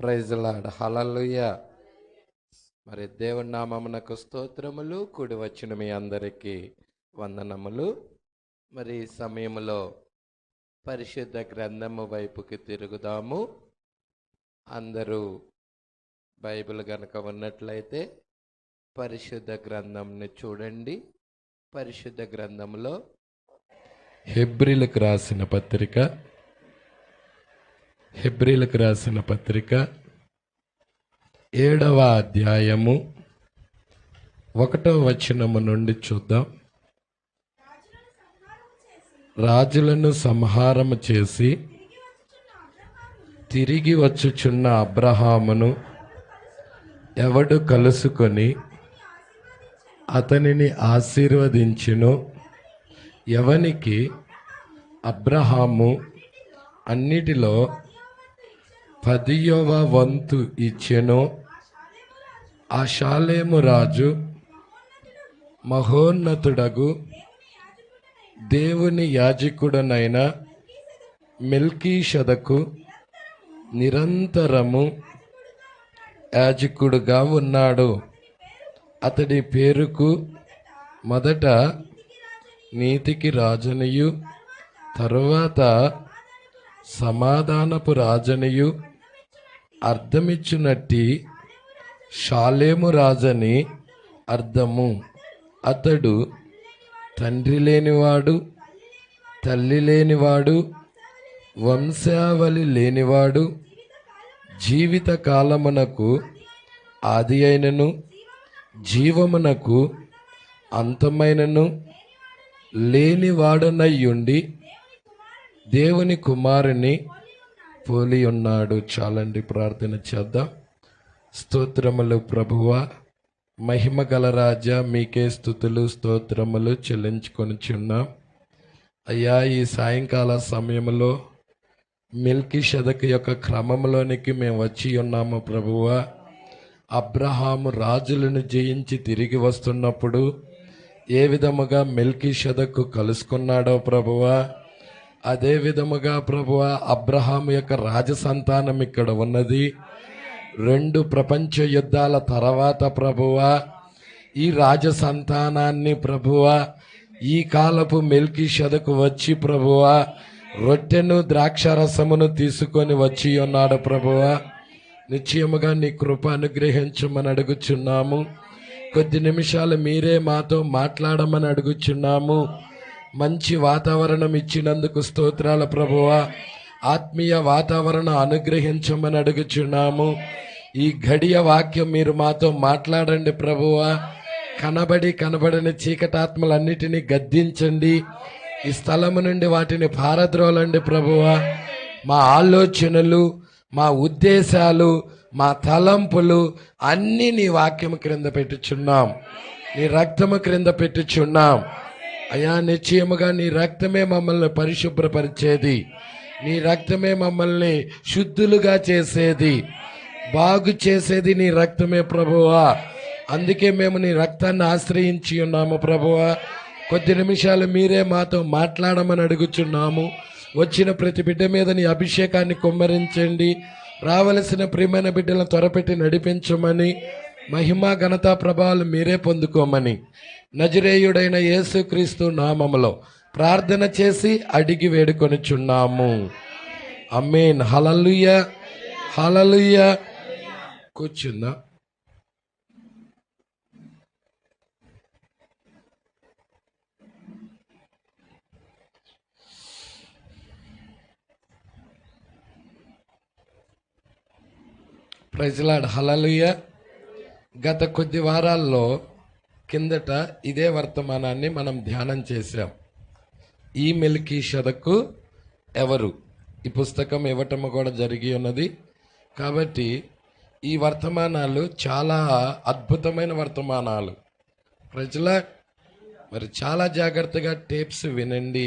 Praise lord. హల్లెలూయా. మరి దేవుని నామమునకు స్తోత్రములు. కూడి వచ్చిన మీ అందరికీ వందనములు. మరి ఈ సమయంలో పరిశుద్ధ గ్రంథము వైపుకి తిరుగుదాము. అందరూ బైబిల్ గనక ఉన్నట్లయితే పరిశుద్ధ గ్రంథంని చూడండి. పరిశుద్ధ గ్రంథంలో హెబ్రీలకు రాసిన పత్రిక 7వ అధ్యాయము 1వ వచనము నుండి చూద్దాం. రాజులను సంహారము చేసి తిరిగి వచ్చుచున్న అబ్రహామును ఎవడు కలుసుకొని అతనిని ఆశీర్వదించును, ఎవనికి అబ్రహాము అన్నిటిలో 10వ వంతు ఇచ్చెను, ఆ షాలేము రాజు మహోన్నతుడగు దేవుని యాజకుడనైన మెల్కీషెదకు నిరంతరము యాజకుడుగా ఉన్నాడు. అతడి పేరుకు మొదట నీతికి రాజనియు తరువాత సమాధానపు రాజనియు అర్థమిచ్చునట్టి షాలేము రాజని అర్థము. అతడు తండ్రి లేనివాడు, తల్లి లేనివాడు, వంశావళి లేనివాడు, జీవిత కాలమునకు ఆది అయినను జీవమునకు అంతమైనను లేనివాడనయ్యుండి దేవుని కుమారుని పోలి ఉన్నాడు. చాలండి, ప్రార్థన చేద్దాం. స్తోత్రములు ప్రభువా, మహిమ గల రాజా, మీకే స్తుతులు స్తోత్రములు చెల్లించుకొనిచున్నాం. అయ్యా, ఈ సాయంకాల సమయంలో మెల్కీషెదకు యొక్క క్రమంలోనికి మేము వచ్చి ఉన్నాము ప్రభువా. అబ్రహాము రాజులను జయించి తిరిగి వస్తున్నప్పుడు ఏ విధముగా మెల్కీషెదకు కలుసుకున్నాడో ప్రభువా, అదే విధముగా ప్రభువా అబ్రహాము యొక్క రాజసంతానం ఇక్కడ ఉన్నది. 2 ప్రపంచ యుద్ధాల తర్వాత ప్రభువా ఈ రాజసంతానాన్ని ప్రభువా ఈ కాలపు మెల్కీషెదకు వచ్చి ప్రభువా రొట్టెను ద్రాక్షారసమును తీసుకొని వచ్చి ఉన్నాడు ప్రభువా. నిశ్చయముగా నీ కృప అనుగ్రహించమని అడుగుచున్నాము. కొద్ది నిమిషాలు మీరే మాతో మాట్లాడమని అడుగుచున్నాము. మంచి వాతావరణం ఇచ్చినందుకు స్తోత్రాల ప్రభువా. ఆత్మీయ వాతావరణం అనుగ్రహించమని అడుగుచున్నాము. ఈ గడియ వాక్యం మీరు మాతో మాట్లాడండి ప్రభువా. కనబడని చీకటాత్మలన్నిటినీ గద్దించండి. ఈ స్థలము నుండి వాటిని పారద్రోలండి ప్రభువా. మా ఆలోచనలు, మా ఉద్దేశాలు, మా తలంపులు అన్నీ నీ వాక్యము క్రింద పెట్టుచున్నాం, నీ రక్తము క్రింద పెట్టుచున్నాం. అయా, నిశ్చయముగా నీ రక్తమే మమ్మల్ని పరిశుభ్రపరిచేది, నీ రక్తమే మమ్మల్ని శుద్ధులుగా చేసేది, బాగు చేసేది నీ రక్తమే ప్రభువా. అందుకే మేము నీ రక్తాన్ని ఆశ్రయించి ఉన్నాము ప్రభువా. కొద్ది నిమిషాలు మీరే మాతో మాట్లాడమని అడుగుచున్నాము. వచ్చిన ప్రతి బిడ్డ మీద నీ అభిషేకాన్ని కుమ్మరించండి. రావలసిన ప్రియమైన బిడ్డలను త్వరపెట్టి నడిపించమని, మహిమ ఘనత ప్రభావాలు మీరే పొందుకోమని నజరేయుడైన యేసుక్రీస్తు నామములో ప్రార్థన చేసి అడిగి వేడుకొనిచున్నాము. ఆమేన్. హల్లెలూయా, హల్లెలూయా. కూర్చుందా. Praise lord. హల్లెలూయా. గత కొద్ది వారాల్లో కిందట ఇదే వర్తమానాన్ని మనం ధ్యానం చేశాం. ఈ మెల్కీషెదకు ఎవరు? ఈ పుస్తకం ఇవ్వటం కూడా జరిగి ఉన్నది. కాబట్టి ఈ వర్తమానాలు చాలా అద్భుతమైన వర్తమానాలు. ప్రజల మరి చాలా జాగ్రత్తగా టేప్స్ వినండి,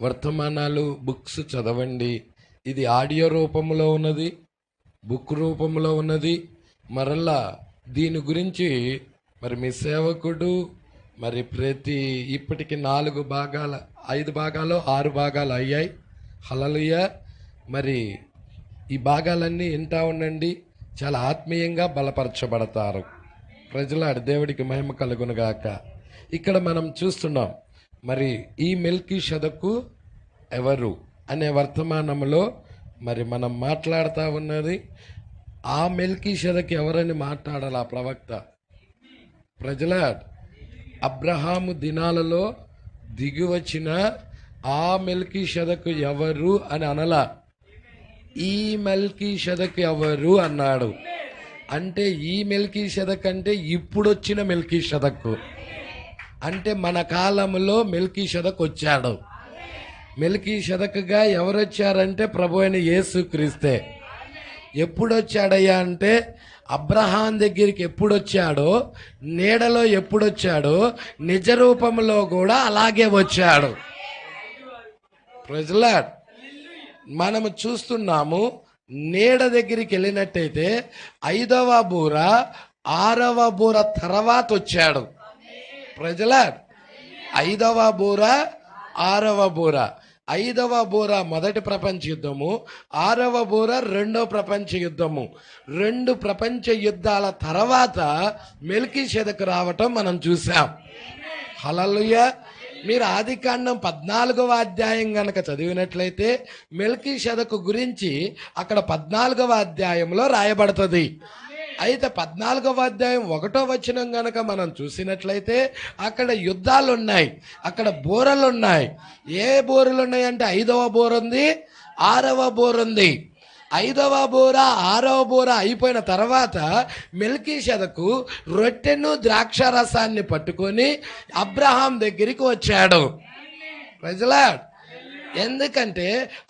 వర్తమానాలు బుక్స్ చదవండి. ఇది ఆడియో రూపంలో ఉన్నది, బుక్ రూపంలో ఉన్నది. మరలా దీని గురించి మరి మీ సేవకుడు మరి ఇప్పటికి 4 భాగాలు 5 భాగాలు 6 భాగాలు అయ్యాయి. హల్లెలూయా. మరి ఈ భాగాలన్నీ వింటా ఉండండి, చాలా ఆత్మీయంగా బలపరచబడతారు. ప్రజలాడు దేవుడికి మహిమ కలుగునుగాక. ఇక్కడ మనం చూస్తున్నాం, మరి ఈ మెల్కీషెదకు ఎవరు అనే వర్తమానంలో మరి మనం మాట్లాడుతూ ఉన్నది. ఆ మెల్కీషెదకు ఎవరని మాట్లాడాలి ఆ ప్రవక్త? ప్రజలాడు అబ్రహాము దినాలలో దిగి వచ్చిన ఆ మెల్కీషెదకు ఎవరు అని అనలా, ఈ మెల్కీషెదకు ఎవరు అన్నాడు. అంటే ఈ మెల్కీషెదక్ అంటే ఇప్పుడొచ్చిన మెల్కీషెదకు, అంటే మన కాలంలో మెల్కీషెదక్ వచ్చాడు. మెల్కీషెదకుగా ఎవరు వచ్చారంటే ప్రభు అయిన యేసుక్రీస్తే. ఎప్పుడు వచ్చాడయ్యా అంటే అబ్రహాం దగ్గరికి ఎప్పుడు వచ్చాడో, నీడలో ఎప్పుడు వచ్చాడో, నిజ రూపంలో కూడా అలాగే వచ్చాడు. ప్రజలాడ్ మనము చూస్తున్నాము, నీడ దగ్గరికి వెళ్ళినట్టయితే 5వ బూర 6వ బూర తర్వాత వచ్చాడు. ప్రజలాడ్ 5వ బూర 6వ బూర, 5వ బూర మొదటి ప్రపంచ యుద్ధము, 6వ బూర రెండో ప్రపంచ యుద్ధము. 2 ప్రపంచ యుద్ధాల తర్వాత మెల్కీషెదకు రావటం మనం చూసాం. హల్లెలూయా. మీరు ఆదికాండం 14వ అధ్యాయం గనక చదివినట్లయితే మెల్కీషెదకు గురించి అక్కడ 14వ అధ్యాయంలో రాయబడుతుంది. అయితే 14వ అధ్యాయం 1వ వచనం గనక మనం చూసినట్లయితే అక్కడ యుద్ధాలు ఉన్నాయి, అక్కడ బోరలు ఉన్నాయి. ఏ బోరలు ఉన్నాయంటే 5వ బోర ఉంది, 6వ బోర ఉంది. 5వ బోర 6వ బోర అయిపోయిన తర్వాత మెల్కీషెదకు రొట్టెను ద్రాక్షారసాన్ని పట్టుకొని అబ్రహాం దగ్గరికి వచ్చాడు. ప్రజలాడ్ ఎందుకంటే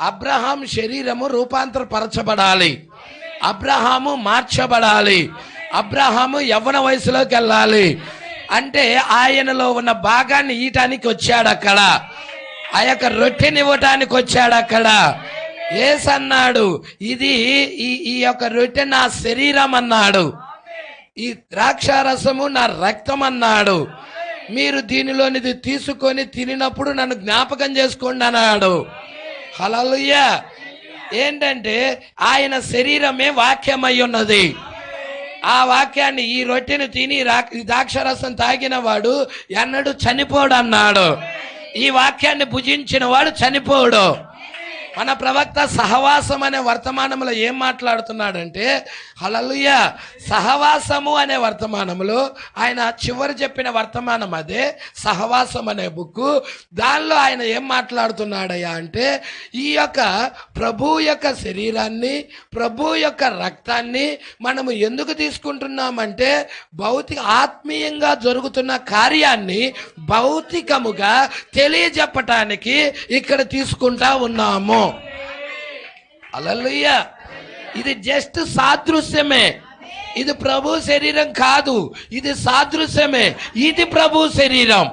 అబ్రహాం శరీరము రూపాంతరపరచబడాలి, అబ్రహాము మార్చబడాలి, అబ్రహాము యవ్వన వయసులోకి వెళ్ళాలి. అంటే ఆయనలో ఉన్న భాగాన్ని ఈయటానికి వచ్చాడు అక్కడ, ఆ యొక్క రొట్టెని ఇవ్వటానికి వచ్చాడు అక్కడ. యేసు అన్నాడు, ఇది ఈ యొక్క రొట్టె నా శరీరం అన్నాడు, ఈ ద్రాక్షారసము నా రక్తం అన్నాడు. మీరు దీనిలోనిది తీసుకొని తినినప్పుడు నన్ను జ్ఞాపకం చేసుకోండి అన్నాడు. హల్లెలూయా. ఏంటంటే ఆయన శరీరమే వాక్యమై ఉన్నది. ఆ వాక్యాన్ని, ఈ రొట్టెను తిని ద్రాక్షారసం తాగిన వాడు ఎన్నడూ చనిపోడు అన్నాడు. ఈ వాక్యాన్ని భుజించిన వాడు చనిపోడు. మన ప్రవక్త సహవాసం అనే వర్తమానంలో ఏం మాట్లాడుతున్నాడంటే, హల్లెలూయా, సహవాసము అనే వర్తమానంలో ఆయన చివరి చెప్పిన వర్తమానం అదే సహవాసం అనే బుక్కు. దానిలో ఆయన ఏం మాట్లాడుతున్నాడయ్యా అంటే, ఈ యొక్క ప్రభు యొక్క శరీరాన్ని, ప్రభు యొక్క రక్తాన్ని మనము ఎందుకు తీసుకుంటున్నామంటే ఆత్మీయంగా జరుగుతున్న కార్యాన్ని భౌతికముగా తెలియజెప్పటానికి ఇక్కడ తీసుకుంటా ఉన్నాము. హల్లెలూయా. ఇది జస్ట్ సాదృశ్యమే, ఇది ప్రభు శరీరం కాదు, ఇది సాదృశ్యమే. ఇది ప్రభు శరీరం,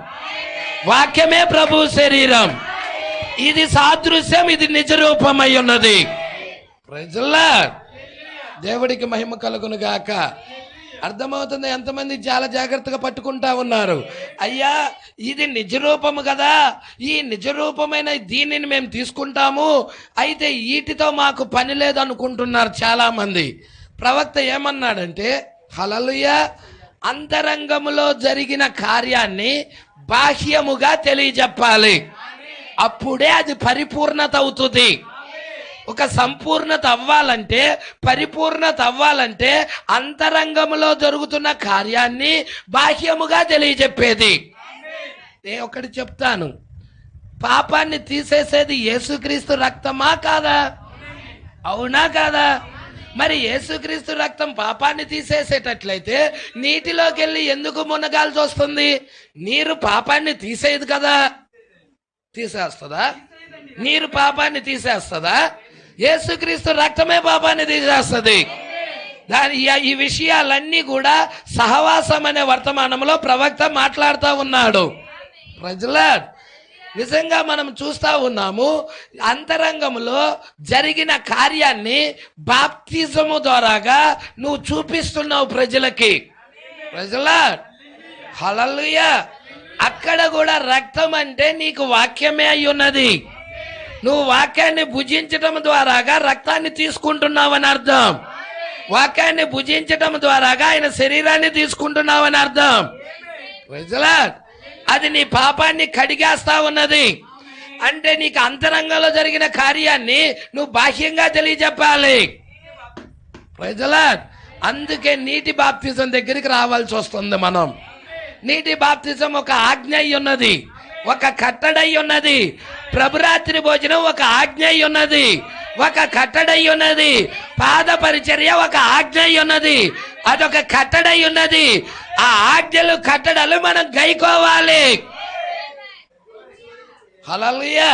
వాక్యమే ప్రభు శరీరం. ఇది సాదృశ్యం, ఇది నిజ రూపమై ఉన్నది. Praise the lord. దేవుడికి మహిమ కలుగును గాక. అర్థమవుతుంది? ఎంతమంది చాలా జాగ్రత్తగా పట్టుకుంటా ఉన్నారు. అయ్యా ఇది నిజరూపము కదా, ఈ నిజరూపమైన దీనిని మేము తీసుకుంటాము, అయితే వీటితో మాకు పని లేదు అనుకుంటున్నారు చాలా మంది. ప్రవక్త ఏమన్నాడంటే, హల్లెలూయా, అంతరంగములో జరిగిన కార్యాన్ని బాహ్యముగా తెలియజెప్పాలి, అప్పుడే అది పరిపూర్ణత అవుతుంది. ఒక సంపూర్ణత అవ్వాలంటే, పరిపూర్ణత అవ్వాలంటే అంతరంగంలో జరుగుతున్న కార్యాన్ని బాహ్యముగా తెలియజెప్పేది. నేను ఒకటి చెప్తాను, పాపాన్ని తీసేసేది యేసుక్రీస్తు రక్తమా కాదా? అవునా కాదా? మరి యేసుక్రీస్తు రక్తం పాపాన్ని తీసేసేటట్లయితే నీటిలోకి వెళ్ళి ఎందుకు మునగాల్సి వస్తుంది? నీరు పాపాన్ని తీసేయదు కదా. తీసేస్తుందా? నీరు పాపాన్ని తీసేస్తుందా? యేసుక్రీస్తు రక్తమే పాపాన్ని తీసేస్తుంది. ఈ విషయాలన్నీ కూడా సహవాసం అనే వర్తమానంలో ప్రవక్త మాట్లాడుతూ ఉన్నాడు. ప్రజలాడ్ నిజంగా మనం చూస్తా ఉన్నాము, అంతరంగంలో జరిగిన కార్యాన్ని బాప్తిజము ద్వారాగా నువ్వు చూపిస్తున్నావు ప్రజలకి. ప్రజలాడ్ హల్లెలూయా. అక్కడ కూడా రక్తం అంటే నీకు వాక్యమే అయి ఉన్నది. నువ్వు వాక్యాన్ని భుజించటం ద్వారాగా రక్తాన్ని తీసుకుంటున్నావని అర్థం. వాక్యాన్ని భుజించటం ద్వారాగా ఆయన శరీరాన్ని తీసుకుంటున్నావని అర్థం. అది నీ పాపాన్ని కడిగేస్తా ఉన్నది. అంటే నీకు అంతరంగంలో జరిగిన కార్యాన్ని నువ్వు బాహ్యంగా తెలియజెప్పాలి. అందుకే నీటి బాప్తిజం దగ్గరికి రావాల్సి వస్తుంది. మనం నీటి బాప్తిజం ఒక ఆజ్ఞ అయి ఉన్నది, ఒక కట్టడై ఉన్నది. ప్రభురాత్రి భోజనం ఒక ఆజ్ఞ అయి ఉన్నది, ఒక కట్టడై ఉన్నది. పాద పరిచర్య ఒక ఆజ్ఞ అయి ఉన్నది, అదొక కట్టడై ఉన్నది. ఆ ఆజ్ఞలు కట్టడలు మనం గైకోవాలి. హల్లెలూయా.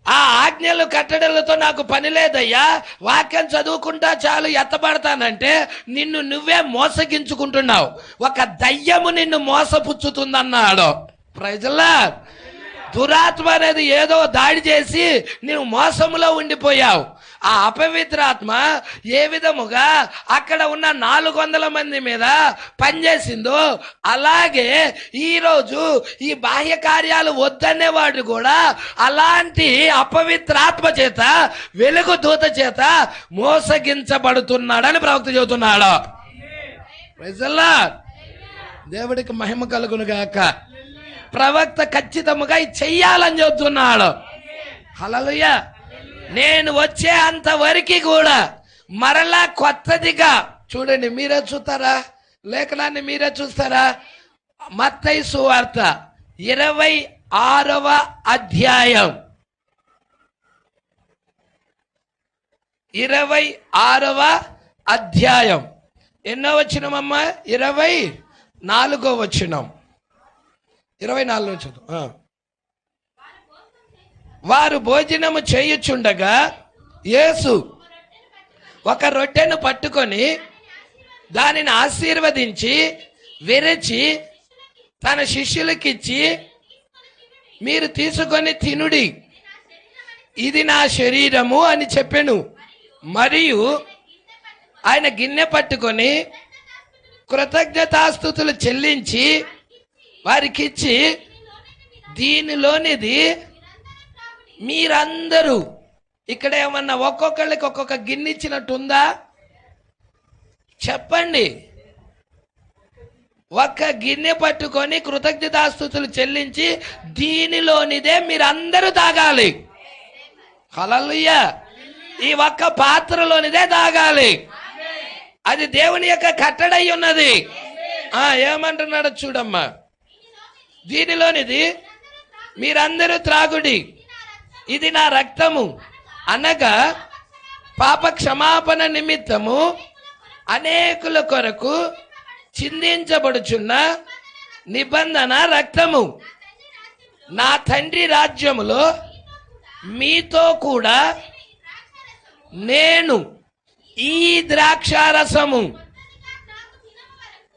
ఆ ఆజ్ఞలు కట్టడలతో నాకు పని లేదయ్యా, వాక్యం చదువుకుంటా చాలు ఎత్తబడతానంటే నిన్ను నువ్వే మోసగించుకుంటున్నావు. ఒక దయ్యము నిన్ను మోసపుచ్చుతుందన్నాడు. ప్రజలా, దురాత్మ అనేది ఏదో దాడి చేసి నువ్వు మోసములో ఉండిపోయావు. ఆ అపవిత్రాత్మ ఏ విధముగా అక్కడ ఉన్న 400 మంది మీద పనిచేసిందో అలాగే ఈరోజు ఈ బాహ్య కార్యాలు వద్దనేవాడు కూడా అలాంటి అపవిత్రాత్మ చేత, వెలుగు దూత చేత మోసగించబడుతున్నాడని ప్రవక్త చెబుతున్నాడు. దేవుడికి మహిమ కలుగును గాక. ప్రవక్త ఖచ్చితంగా చెయ్యాలని చెబుతున్నాడు. హల్లెలూయా. నేను వచ్చే అంతవరకు కూడా మరలా కొత్తదిగా చూడండి. మీరే చూస్తారా లేఖనాన్ని? మీరే చూస్తారా? మత్తయి సువార్త 26వ అధ్యాయం 26వ అధ్యాయం ఎన్నో వచనమమ్మా? 24వ వచనం. 24 చదువు. వారు భోజనము చేయుచుండగా యేసు ఒక రొట్టెను పట్టుకొని దానిని ఆశీర్వదించి విరిచి తన శిష్యులకిచ్చి, మీరు తీసుకొని తినుడి, ఇది నా శరీరము అని చెప్పెను. మరియు ఆయన గిన్నె పట్టుకొని కృతజ్ఞతాస్తుతులు చెల్లించి వారికిచ్చి, దీనిలోనిది మీరందరూ, ఇక్కడ ఏమన్నా ఒక్కొక్కళ్ళకి ఒక్కొక్క గిన్నె ఇచ్చినట్టుందా చెప్పండి? ఒక్క గిన్నె పట్టుకొని కృతజ్ఞతాస్తుతులు చెల్లించి దీనిలోనిదే మీరందరూ తాగాలి. హల్లెలూయా. ఈ ఒక్క పాత్రలోనిదే తాగాలి. అది దేవుని యొక్క కట్టడై ఉన్నది. ఏమంటున్నాడో చూడమ్మా. దీనిలోనిది మీరందరూ త్రాగుడి, ఇది నా రక్తము, అనగా పాప క్షమాపణ నిమిత్తము అనేకుల కొరకు చిందించబడుచున్న నిబంధన రక్తము. నా తండ్రి రాజ్యములో మీతో కూడా నేను ఈ ద్రాక్షారసము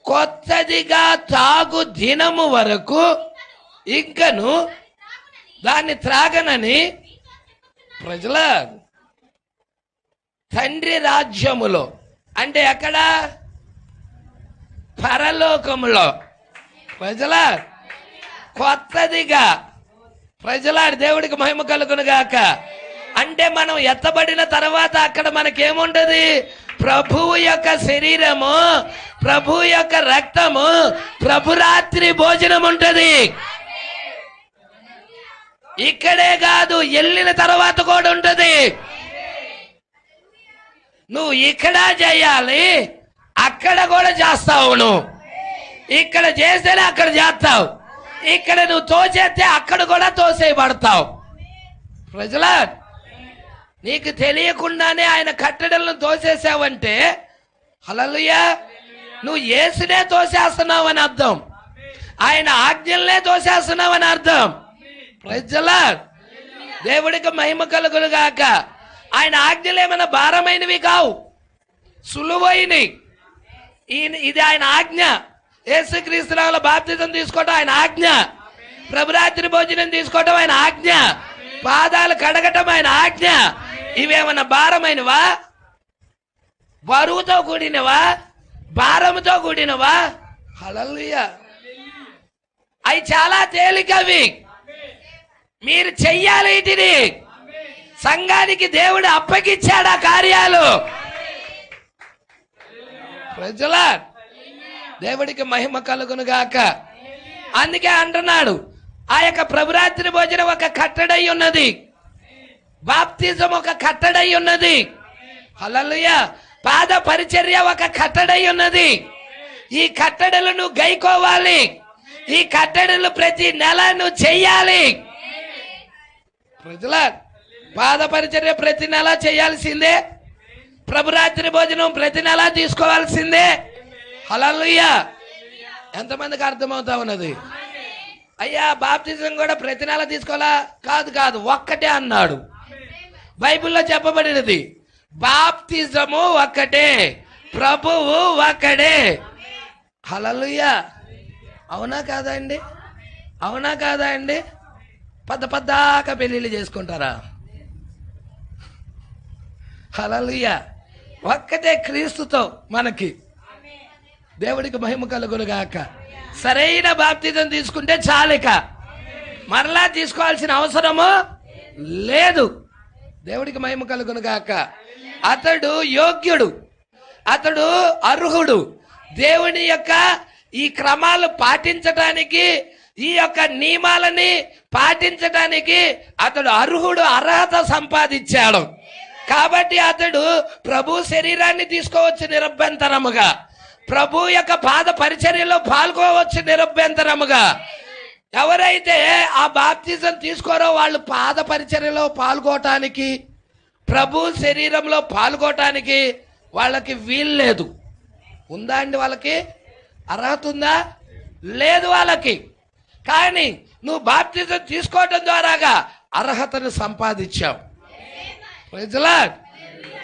కొత్తదిగా తాగు దినము వరకు ఇంకను దాన్ని త్రాగనని ప్రజల తండ్రి రాజ్యములో, అంటే ఎక్కడ? పరలోకములో. ప్రజల కొత్తదిగా. ప్రజల దేవుడికి మహిమ కలుగును గాక. అంటే మనం ఎత్తబడిన తర్వాత అక్కడ మనకేముంటది? ప్రభువు యొక్క శరీరము, ప్రభు యొక్క రక్తము, ప్రభురాత్రి భోజనం ఉంటది. ఇక్కడే కాదు, వెళ్ళిన తర్వాత కూడా ఉంటది. నువ్వు ఇక్కడ చేయాలి, అక్కడ కూడా చేస్తావు. నువ్వు ఇక్కడ చేస్తేనే అక్కడ చేస్తావు. ఇక్కడ నువ్వు తోచేస్తే అక్కడ కూడా తోసేయబడతావు. ప్రజల నీకు తెలియకుండానే ఆయన కట్టడలను తోసేసావంటే హల్లెలూయా, నువ్వు యేసునే తోసేస్తున్నావు అని అర్థం. ఆయన ఆజ్ఞలనే తోసేస్తున్నావు అని అర్థం. ప్రజల దేవుడికి మహిమ కలుగును గాక. ఆయన ఆజ్ఞలు ఏమైనా భారమైనవి కావు, సులువైనవి. ఇది ఆయన ఆజ్ఞ. యేసుక్రీస్తుల బాప్తిజం తీసుకోవడం ఆయన ఆజ్ఞ. ప్రభురాత్రి భోజనం తీసుకోవడం ఆయన ఆజ్ఞ. పాదాలు కడగటం ఆయన ఆజ్ఞ. ఇవేమన్నా భారమైనవా? బరువుతో కూడినవా? భారముతో కూడినవా? హల్లెలూయా. అవి చాలా తేలికవి. మీరు చెయ్యాలి వీటిని. సంఘానికి దేవుడు అప్పగిచ్చాడా కార్యాలు? ప్రజల దేవుడికి మహిమ కలుగును గాక. అందుకే అంటున్నాడు, ఆ యొక్క ప్రభురాత్రి భోజనం ఒక కట్టడై ఉన్నది, బాప్తిజం ఒక కట్టడై ఉన్నది, హల్లెలూయా, పాద పరిచర్య ఒక కట్టడై ఉన్నది. ఈ కట్టడలను గైకోవాలి, ఈ కట్టడలు ప్రతి నెల నువ్వు చెయ్యాలి. ప్రజల పాద పరిచర్య ప్రతి నెల చేయాల్సిందే, ప్రభురాత్రి భోజనం ప్రతి నెల తీసుకోవాల్సిందే, హల్లెలూయా. ఎంతమందికి అర్థమవుతా ఉన్నది? అయ్యా బాప్తిజం కూడా ప్రతి నెల తీసుకోవాలా? కాదు కాదు, ఒక్కటే అన్నాడు. బైబిల్లో చెప్పబడినది బాప్తిజము ఒక్కటే, ప్రభువు ఒక్కడే, హల్లెలూయా. అవునా కాదా అండి? అవునా కాదా అండి? పద్దాక పెళ్ళిళ్ళు చేసుకుంటారా? హల్లెలూయా. ఒక్కటే క్రీస్తుతో మనకి. దేవుడికి మహిమ కలుగును గాక. సరైన బాప్తిజం తీసుకుంటే చాలిక మరలా తీసుకోవాల్సిన అవసరము లేదు. దేవుడికి మహిమ కలుగును గాక. అతడు యోగ్యుడు, అతడు అర్హుడు. దేవుని యొక్క ఈ క్రమాలు పాటించడానికి, ఈ యొక్క నియమాలని పాటించడానికి అతడు అర్హుడు, అర్హత సంపాదించాడు. కాబట్టి అతడు ప్రభు శరీరాన్ని తీసుకోవచ్చు నిరభ్యంతరముగా, ప్రభు యొక్క పాద పరిచర్యలో పాల్గొవచ్చు నిరభ్యంతరముగా. ఎవరైతే ఆ బాప్తిజం తీసుకోరో వాళ్ళు పాద పరిచర్యలో పాల్గొనటానికి, ప్రభు శరీరంలో పాల్గొనటానికి వాళ్ళకి వీలు లేదు. ఉందా అండి? వాళ్ళకి అర్హత ఉందా? లేదు వాళ్ళకి. కానీ నువ్వు బాప్తిజం తీసుకోవటం ద్వారాగా అర్హతను సంపాదించావు. Praise the lord.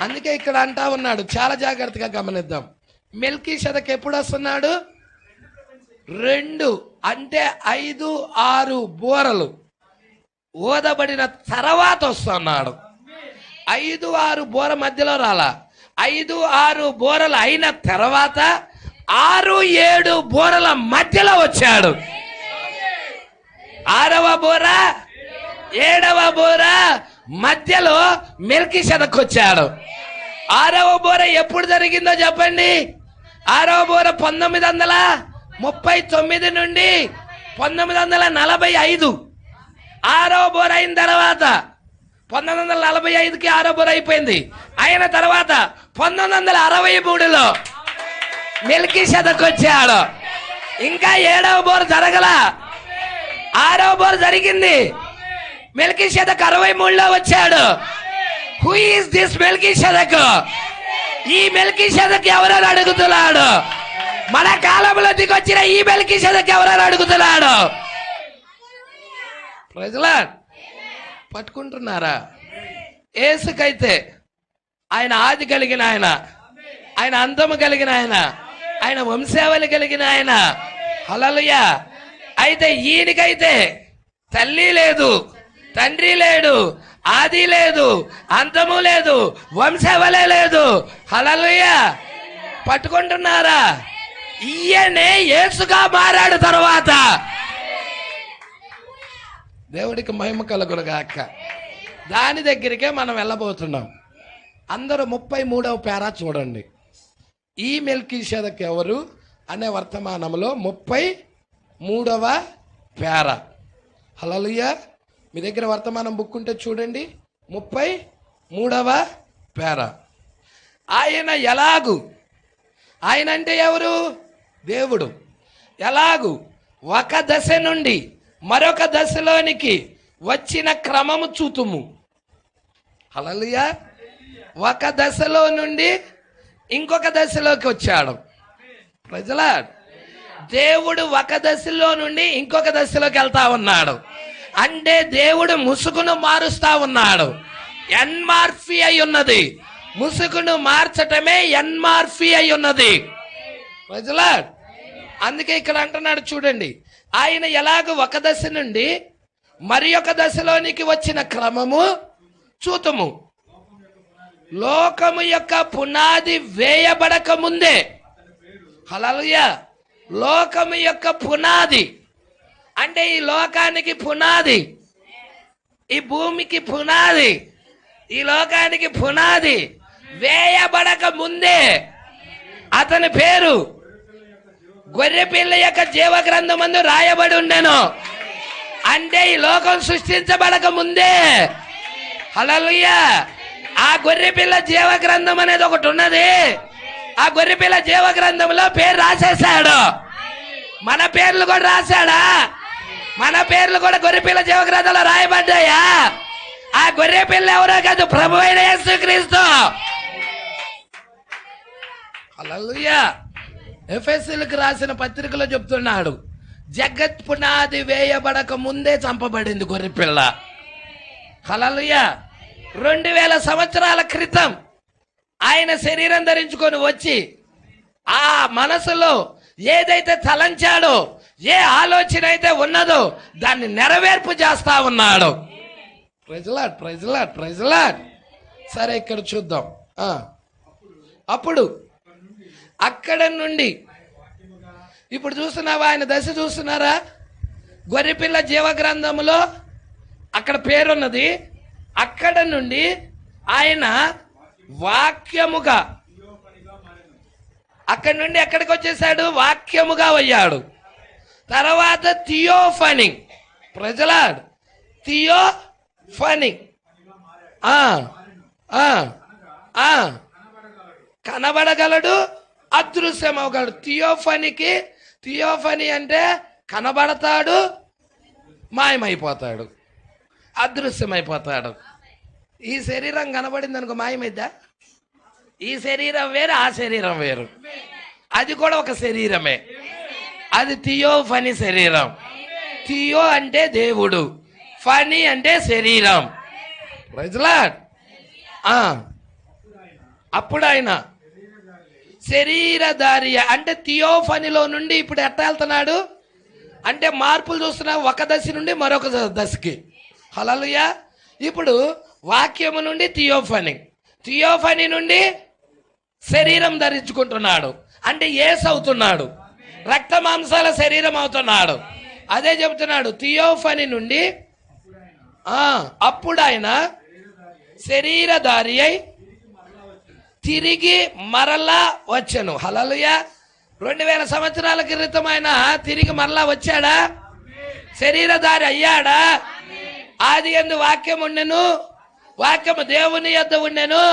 అందుకే ఇక్కడ అంటా ఉన్నాడు, చాలా జాగ్రత్తగా గమనిద్దాం. మెల్కీషెదెకు ఎప్పుడు వస్తున్నాడు? 2 అంటే 5, 6 బూరలు ఊదబడిన తర్వాత వస్తున్నాడు. 5, 6 బూర మధ్యలో రాలా. 5, 6 బూరలు అయిన తర్వాత 6, 7 బూరల మధ్యలో వచ్చాడు. 6వ బూర 7వ బూర మధ్యలో మెల్కీషెదెకు వచ్చాడు. 6వ బూర ఎప్పుడు జరిగిందో చెప్పండి? 6వ బూర 1939 నుండి 1945. 6వ బూర అయిన తర్వాత 1945కి 6వ బూర అయిపోయింది. అయిన తర్వాత 1963లో మెల్కీషెదెకు వచ్చాడు. ఇంకా 7వ బూర జరగల, 6వ బూర జరిగింది. మెల్కీషెదెకు 63లో వచ్చాడు. Who is this Melchizedek? ఈ మెల్కీషెదెకు ఎవరని అడుగుతున్నాడు? మన కాలంలో దిగొచ్చిన ఈ మెల్కీషెదెకు ఎవరని అడుగుతున్నాడు? Praise the Lord. పట్టుకుంటున్నారా? యేసుకైతే ఆయన ఆది కలిగిన ఆయన, ఆయన అంతము కలిగిన ఆయన, ఆయన వంశావళి కలిగిన ఆయన, హల్లెలూయా. అయితే ఈయనకైతే తల్లి లేదు, తండ్రి లేడు, ఆది లేదు, అంతము లేదు, వంశావళి లేదు, హల్లెలూయా. పట్టుకుంటున్నారా? ఈయనే యేసుగా మారాడు తర్వాత. దేవుడికి మహిమ కలుగును గాక. దాని దగ్గరికే మనం వెళ్ళబోతున్నాం. అందరూ 33వ పేరా చూడండి. ఈ మెల్కీషెదెకు ఎవరు అనే వర్తమానంలో 33వ పేరా. హల్లెలూయా. మీ దగ్గర వర్తమానం బుక్ ఉంటే చూడండి, 33వ పేరా. ఆయన ఎలాగు, ఆయన అంటే ఎవరు? దేవుడు. ఎలాగు ఒక దశ నుండి మరొక దశలోనికి వచ్చిన క్రమము చూతుము. హల్లెలూయా. ఒక దశలో నుండి ఇంకొక దశలోకి వచ్చాడు. Praise the lord. దేవుడు ఒక దశలో నుండి ఇంకొక దశలోకి వెళ్తా ఉన్నాడు. అంటే దేవుడు ముసుగును మారుస్తా ఉన్నాడు. ఎన్మార్ఫీ అయి ఉన్నది. ముసుగును మార్చటమే ఎన్మార్ఫీ అయి ఉన్నది. Praise the lord. అందుకే ఇక్కడ అంటున్నాడు చూడండి, ఆయన ఎలాగ ఒక దశ నుండి మరి ఒక దశలోనికి వచ్చిన క్రమము చూతుము. లోకము యొక్క పునాది వేయబడక ముందే, హల్లెలూయా, లోకము యొక్క పునాది అంటే ఈ లోకానికి పునాది, ఈ భూమికి పునాది ఈ లోకానికి పునాది వేయబడక ముందే అతని పేరు గొర్రెపిల్ల యొక్క జీవ గ్రంథమందు రాయబడి ఉండెను. అంటే ఈ లోకం సృష్టించబడక ముందే, హల్లెలూయా, ఆ గొర్రెపిల్ల జీవ గ్రంథం అనేది ఒకటి ఉన్నది. ఆ గొర్రెపిల్ల జీవ గ్రంథంలో పేరు రాసేసాడు. మన పేర్లు కూడా రాశాడా? మన పేర్లు కూడా గొర్రెపిల్ల జీవ గ్రంథంలో రాయబడ్డాయా? ఆ గొర్రెపిల్ల ఎవరో కాదు, ప్రభు అయిన యేసుక్రీస్తు. హల్లెలూయా. ఎఫెసీయులకు రాసిన పత్రికలో చెప్తున్నాడు, జగత్ పునాది వేయబడక ముందే చంపబడింది గొర్రెపిల్ల. హల్లెలూయా. 2000 సంవత్సరాల క్రితం ఆయన శరీరం ధరించుకొని వచ్చి ఆ మనసులో ఏదైతే తలంచాడో, ఏ ఆలోచన అయితే ఉన్నదో దాన్ని నెరవేర్పు చేస్తా ఉన్నాడు. Praise lord, praise lord, praise lord. సరే, ఇక్కడ చూద్దాం. అప్పుడు అక్కడ నుండి ఇప్పుడు చూస్తున్నావా, ఆయన దశ చూస్తున్నారా? గొర్రెపిల్ల జీవ గ్రంథములో అక్కడ పేరున్నది. అక్కడ నుండి ఆయన వాక్యముగా, అక్కడి నుండి ఎక్కడికి వచ్చేసాడు? వాక్యముగా అయ్యాడు. తర్వాత థియోఫనీ, ప్రజలాడ్, థియోఫనీ, కనబడగలడు, అదృశ్యమవగలడు. థియోఫనీ అంటే కనబడతాడు, మాయమైపోతాడు, అదృశ్యమైపోతాడు. ఈ శరీరం కనబడింది అనుకో, మాయమైద్దా? ఈ శరీరం వేరు, ఆ శరీరం వేరు. అది కూడా ఒక శరీరమే. అది థియోఫనీ శరీరం. థియో అంటే దేవుడు, ఫనీ అంటే శరీరం. Praise lord. అప్పుడు ఆయన శరీరధారి అంటే థియోఫనీలో నుండి ఇప్పుడు ఎట్లా వెళ్తున్నాడు అంటే మార్పులు చూస్తున్నా, ఒక దశ నుండి మరొక దశకి. హల్లెలూయా. ఇప్పుడు వాక్యము నుండి థియోఫనీ నుండి శరీరం ధరించుకుంటున్నాడు. అంటే యేసు అవుతున్నాడు, రక్త మాంసాల శరీరం అవుతున్నాడు. అదే చెబుతున్నాడు, థియోఫనీ నుండి అప్పుడు ఆయన శరీరధారి అయి తిరిగి మరలా వచ్చాను. హల్లెలూయా. 2000 సంవత్సరాల క్రితం ఆయన తిరిగి మరలా వచ్చాడా? శరీరధారి అయ్యాడా? ఆది యందు వాక్యం ఉండెను, వాక్యము దేవుని యొద్ద ఉండెను,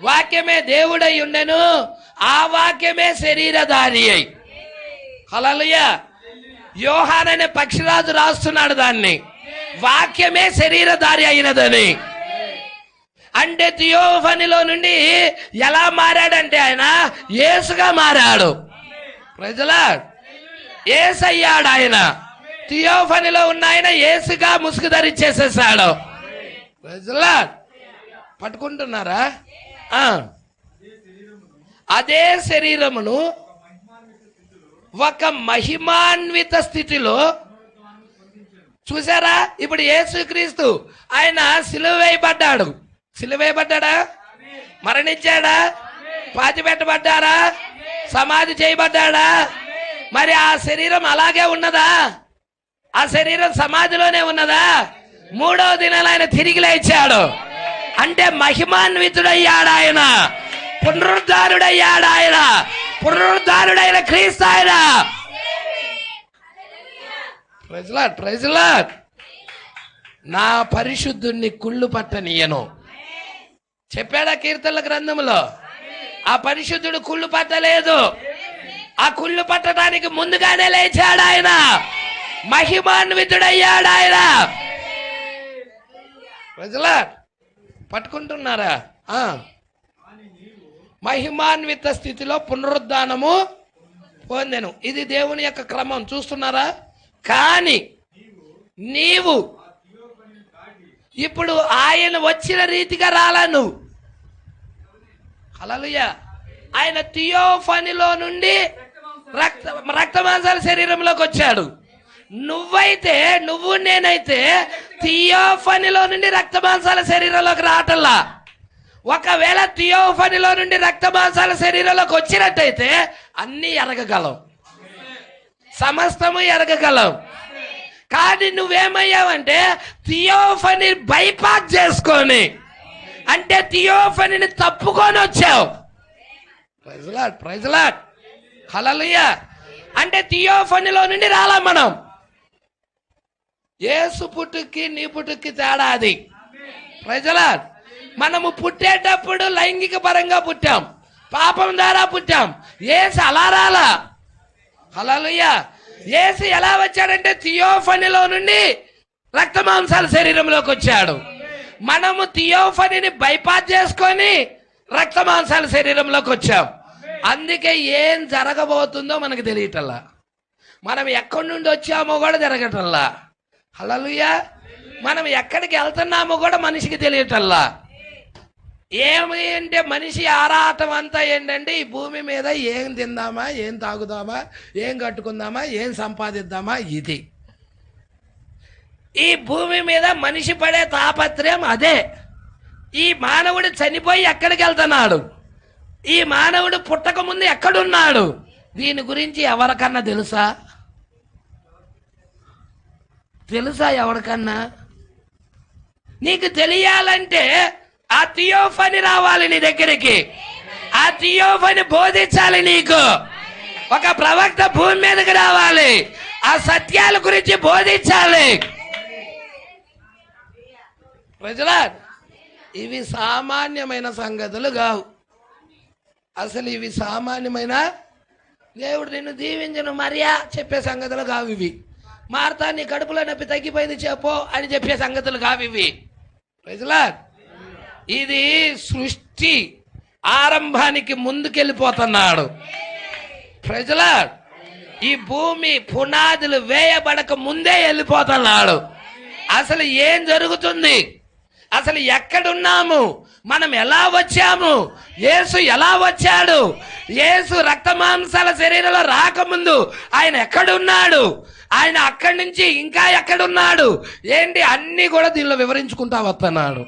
వాక్యమే దేవుడై ఉండెను, ఆ వాక్యమే శరీరధారి అయి. హల్లెలూయా. యోహాను అనే పక్షిరాజు రాస్తున్నాడు దాన్ని, వాక్యమే శరీరధారి అయినదని. అంటే థియోఫనీలో నుండి ఎలా మారాడంటే ఆయన యేసుగా మారాడు. Praise lord. యేసు అయ్యాడు ఆయన. థియోఫనీలో ఉన్న ఆయన యేసుగా ముసుగు ధరించేసేసాడు. Praise Lord. పట్టుకుంటున్నారా? అదే శరీరమును ఒక మహిమాన్విత స్థితిలో చూసారా? ఇప్పుడు యేసుక్రీస్తు ఆయన సిలువ వేయబడ్డాడు. సిలువ వేయబడ్డాడా? మరణించాడా? పాతి పెట్టబడ్డారా? సమాధి చేయబడ్డాడా? మరి ఆ శరీరం అలాగే ఉన్నదా? ఆ శరీరం సమాధిలోనే ఉన్నదా? 3వ దినాన ఆయన తిరిగి లేచాడు. అంటే మహిమాన్వితుడయ్యాడు ఆయన, పునరుద్ధారుడయ్యాడు ఆయన, పునరుద్ధారుడైన క్రీస్తు ఆయన. Praise lord, praise lord. నా పరిశుద్ధుణ్ణి కుళ్ళు పట్టనీయను చెప్పాడా కీర్తనల గ్రంథంలో? ఆ పరిశుద్ధుడు కుళ్ళు పట్టలేదు. ఆ కుళ్ళు పట్టడానికి ముందుగానే లేచాడు ఆయన, మహిమాన్వితుడయ్యాడు ఆయన. Praise Lord. పట్టుకుంటున్నారా? మహిమాన్విత స్థితిలో పునరుద్ధానము పొందెను. ఇది దేవుని యొక్క క్రమం, చూస్తున్నారా? కానీ నీవు ఇప్పుడు ఆయన వచ్చిన రీతిగా రాలా నువ్వు. హల్లెలూయా. ఆయన థియోఫనీలో నుండి రక్తమాంసాల శరీరంలోకి వచ్చాడు. నువ్వు నేనైతే థియోఫనీలో నుండి రక్తమాంసాల శరీరంలోకి రావటంలా. ఒకవేళ థియోఫనీలో నుండి రక్తమాంసాల శరీరంలోకి వచ్చినట్టయితే అన్నీ ఎరగగలం, సమస్తము ఎరగగలం. కానీ నువ్వేమయ్యావంటే థియోఫనీ బైపాస్ చేసుకొని అంటే థియోఫనీని తప్పుకొని వచ్చావు. ప్రైజ్ లార్డ్ హల్లెలూయా. అంటే థియోఫనీలో నుండి రాలా మనం. యేసు పుట్టుకి నీ పుట్టుకి తేడా అది. Praise lord. మనము పుట్టేటప్పుడు లైంగిక పరంగా పుట్టాం, పాపం ద్వారా పుట్టాం. యేసు అలా రాలా. హల్లెలూయా. యేసు ఎలా వచ్చాడంటే థియోఫనీలో నుండి రక్త మాంసాల శరీరంలోకి వచ్చాడు. మనము థియోఫనీని బైపాస్ చేసుకొని రక్త మాంసాల శరీరంలోకి వచ్చాం. అందుకే ఏం జరగబోతుందో మనకు తెలియటల్లా, మనం ఎక్కడి నుండి వచ్చామో కూడా జరగటల్లా. హల్లెలూయా. మనం ఎక్కడికి వెళ్తున్నామో కూడా మనిషికి తెలియటల్లా. ఏమి అంటే మనిషి ఆరాటం అంతా ఏంటంటే ఈ భూమి మీద ఏం తిందామా, ఏం తాగుదామా, ఏం కట్టుకుందామా, ఏం సంపాదిద్దామా, ఇది ఈ భూమి మీద మనిషి పడే తాపత్రయం అదే. ఈ మానవుడు చనిపోయి ఎక్కడికి వెళ్తున్నాడు, ఈ మానవుడు పుట్టక ముందు ఎక్కడున్నాడు, దీని గురించి ఎవరికన్నా తెలుసా? ఎవరికన్నా? నీకు తెలియాలంటే ఆ థియోఫనీ రావాలి నీ దగ్గరికి. ఆ థియోఫనీ బోధించాలి నీకు. ఒక ప్రవక్త భూమి మీదకి రావాలి, ఆ సత్యాల గురించి బోధించాలి. ప్రజలారా, ఇవి సామాన్యమైన సంగతులు కావు. అసలు ఇవి సామాన్యమైన దేవుడు నిన్ను దీవించను మరియా చెప్పే సంగతులు కావు ఇవి. మార్తా నీ కడుపులో నొప్పి తగ్గిపోయింది చెప్పు అని చెప్పే సంగతులు కావు ఇవి. ప్రజలారా, ఇది సృష్టి ఆరంభానికి ముందుకెళ్ళిపోతున్నాడు. ప్రజలారా, ఈ భూమి పునాదులు వేయబడక ముందే వెళ్ళిపోతున్నాడు. అసలు ఏం జరుగుతుంది, అసలు ఎక్కడున్నాము, మనం ఎలా వచ్చాము, యేసు ఎలా వచ్చాడు, యేసు రక్త మాంసాల శరీరంలో రాకముందు ఆయన ఎక్కడున్నాడు, ఆయన అక్కడి నుంచి ఇంకా ఎక్కడున్నాడు ఏంటి అన్ని కూడా దీనిలో వివరించుకుంటా వస్తున్నాడు.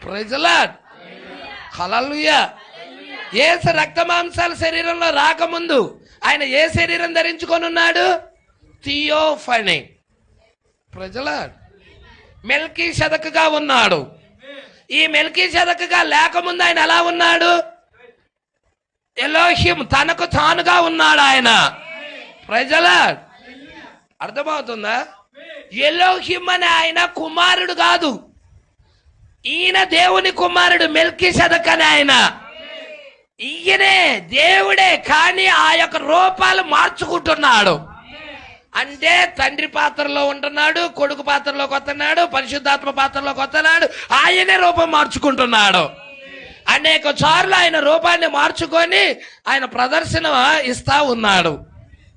ప్రైజ్ లార్డ్ హల్లెలూయా. యేసు రక్త మాంసాల శరీరంలో రాకముందు ఆయన ఏ శరీరం ధరించుకొని ఉన్నాడు? థియోఫనీ. Praise lord. మెల్కీషెదకుగా ఉన్నాడు. ఈ మెల్కీషెదకుగా లేకముందు ఆయన ఎలా ఉన్నాడు? ఎలోహిం, తనకు తానుగా ఉన్నాడు ఆయన. Praise lord. అర్థమవుతుందా? ఎలోహిం అనే ఆయన కుమారుడు కాదు, ఈయన దేవుని కుమారుడు. మెల్కీషెదక్ అనే ఆయన ఈయనే దేవుడే, కానీ ఆ యొక్క రూపాలు మార్చుకుంటున్నాడు. అంటే తండ్రి పాత్రలో ఉంటున్నాడు, కొడుకు పాత్రలోకి వస్తున్నాడు, పరిశుద్ధాత్మ పాత్రలోకి వస్తున్నాడు, ఆయనే రూపం మార్చుకుంటున్నాడు. అనేక సార్లు ఆయన రూపాన్ని మార్చుకొని ఆయన ప్రదర్శన ఇస్తా ఉన్నాడు.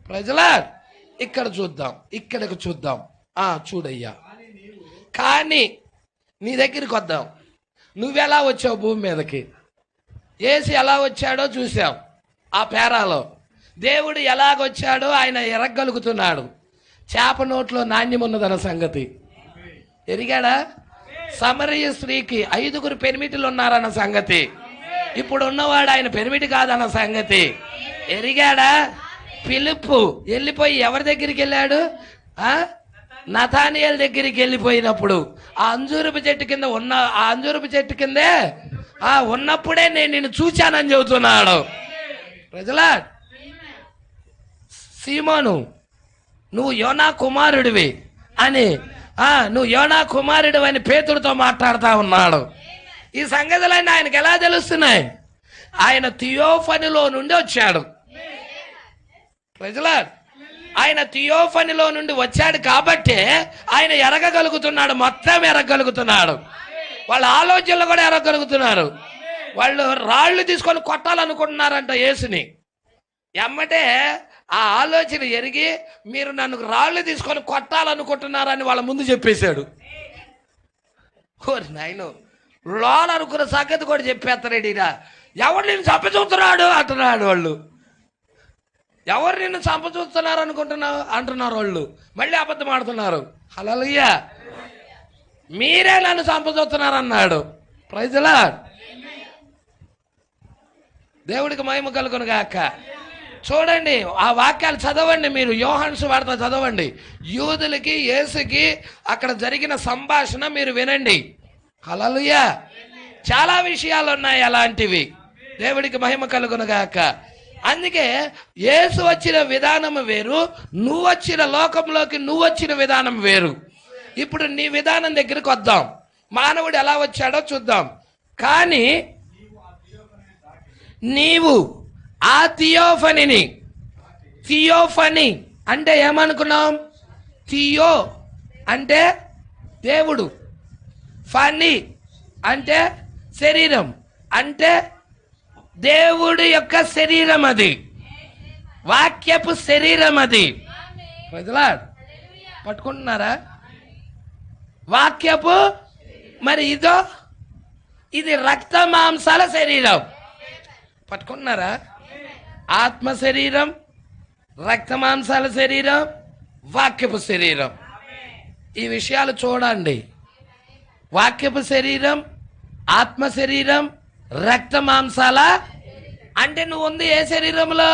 ప్రజలారా, ఇక్కడ చూద్దాం, ఇక్కడికి చూద్దాం. చూడయ్యా, కానీ నీ దగ్గరికి వద్దాం. నువ్వెలా వచ్చావు భూమి మీదకి? యేసు ఎలా వచ్చాడో చూసాం ఆ పేరాలో. దేవుడు ఎలాగొచ్చాడో ఆయన ఎరగలుగుతున్నాడు. చేప నోట్లో నాణ్యం ఉన్నదన్న సంగతి ఎరిగాడా? సమరయ స్త్రీకి 5 పెనిమిటిలు ఉన్నారన్న సంగతి, ఇప్పుడు ఉన్నవాడు ఆయన పెనిమిటి కాదన్న సంగతి ఎరిగాడా? ఫిలిప్పు వెళ్ళిపోయి ఎవరి దగ్గరికి వెళ్ళాడు? నతానియేలు దగ్గరికి వెళ్ళిపోయినప్పుడు ఆ అంజూరపు చెట్టు కిందే ఉన్నప్పుడే నేను నిన్ను చూశానని చెబుతున్నాడు. ప్రజలారా, సీమోను నువ్వు యోనా కుమారుడివి అని, నువ్వు యోనా కుమారుడు అని పేతురుతో మాట్లాడుతూ ఉన్నాడు. ఈ సంగతులన్నీ ఆయనకు ఎలా తెలుస్తున్నాయి? ఆయన థియోఫనీలో నుండి వచ్చాడు. ప్రజలారా, ఆయన థియోఫనీలో నుండి వచ్చాడు కాబట్టి ఆయన ఎరగగలుగుతున్నాడు, మొత్తం ఎరగగలుగుతున్నాడు. వాళ్ళ ఆలోచనలు కూడా ఎరగగలుగుతున్నారు. వాళ్ళు రాళ్ళు తీసుకొని కొట్టాలనుకుంటున్నారంట యేసుని. ఎమ్మటే ఆ ఆలోచన ఎరిగి మీరు నన్ను రాళ్ళు తీసుకొని కొట్టాలనుకుంటున్నారని వాళ్ళ ముందు చెప్పేశాడు. ఓరి నాయనో, లోన్ అనుకున్న సంగతి కూడా చెప్పేస్తారేడిరా. ఎవరు నిన్ను చంపచూస్తున్నాడు అంటున్నాడు వాళ్ళు. ఎవరు నిన్ను చంపచూస్తున్నారు అంటున్నారు వాళ్ళు. మళ్ళీ అబద్ధం ఆడుతున్నారు. హల్లెలూయా. మీరే నన్ను చంపచూస్తున్నారు అన్నాడు. Praise lord. దేవుడికి మహిమ కలుగును గాక. చూడండి, ఆ వాక్యాలు చదవండి, మీరు యోహాను సువార్త చదవండి. యూదులకి యేసుకి అక్కడ జరిగిన సంభాషణ మీరు వినండి. హల్లెలూయా. చాలా విషయాలు ఉన్నాయి అలాంటివి. దేవుడికి మహిమ కలుగునుగాక. అందుకే యేసు వచ్చిన విధానం వేరు, నువ్వు వచ్చిన లోకంలోకి నువ్వు వచ్చిన విధానం వేరు. ఇప్పుడు నీ విధానం దగ్గరికి వద్దాం. మానవుడు ఎలా వచ్చాడో చూద్దాం. కానీ నీవు ఆ థియోఫనీని, థియోఫనీ అంటే ఏమనుకున్నాం? థియో అంటే దేవుడు, ఫనీ అంటే శరీరం, అంటే దేవుడి యొక్క శరీరం, అది వాక్యపు శరీరం. అది ప్రజలాడ్ పట్టుకుంటున్నారా? వాక్యపు, మరి ఇదో ఇది రక్త మాంసాల శరీరం. పట్టుకుంటున్నారా? ఆత్మ శరీరం, రక్త మాంసాల శరీరం, వాక్యపు శరీరం. ఈ విషయాలు చూడండి. వాక్యపు శరీరం, ఆత్మ శరీరం, రక్త మాంసాల అంటే నువ్వు ఉంది ఏ శరీరంలో?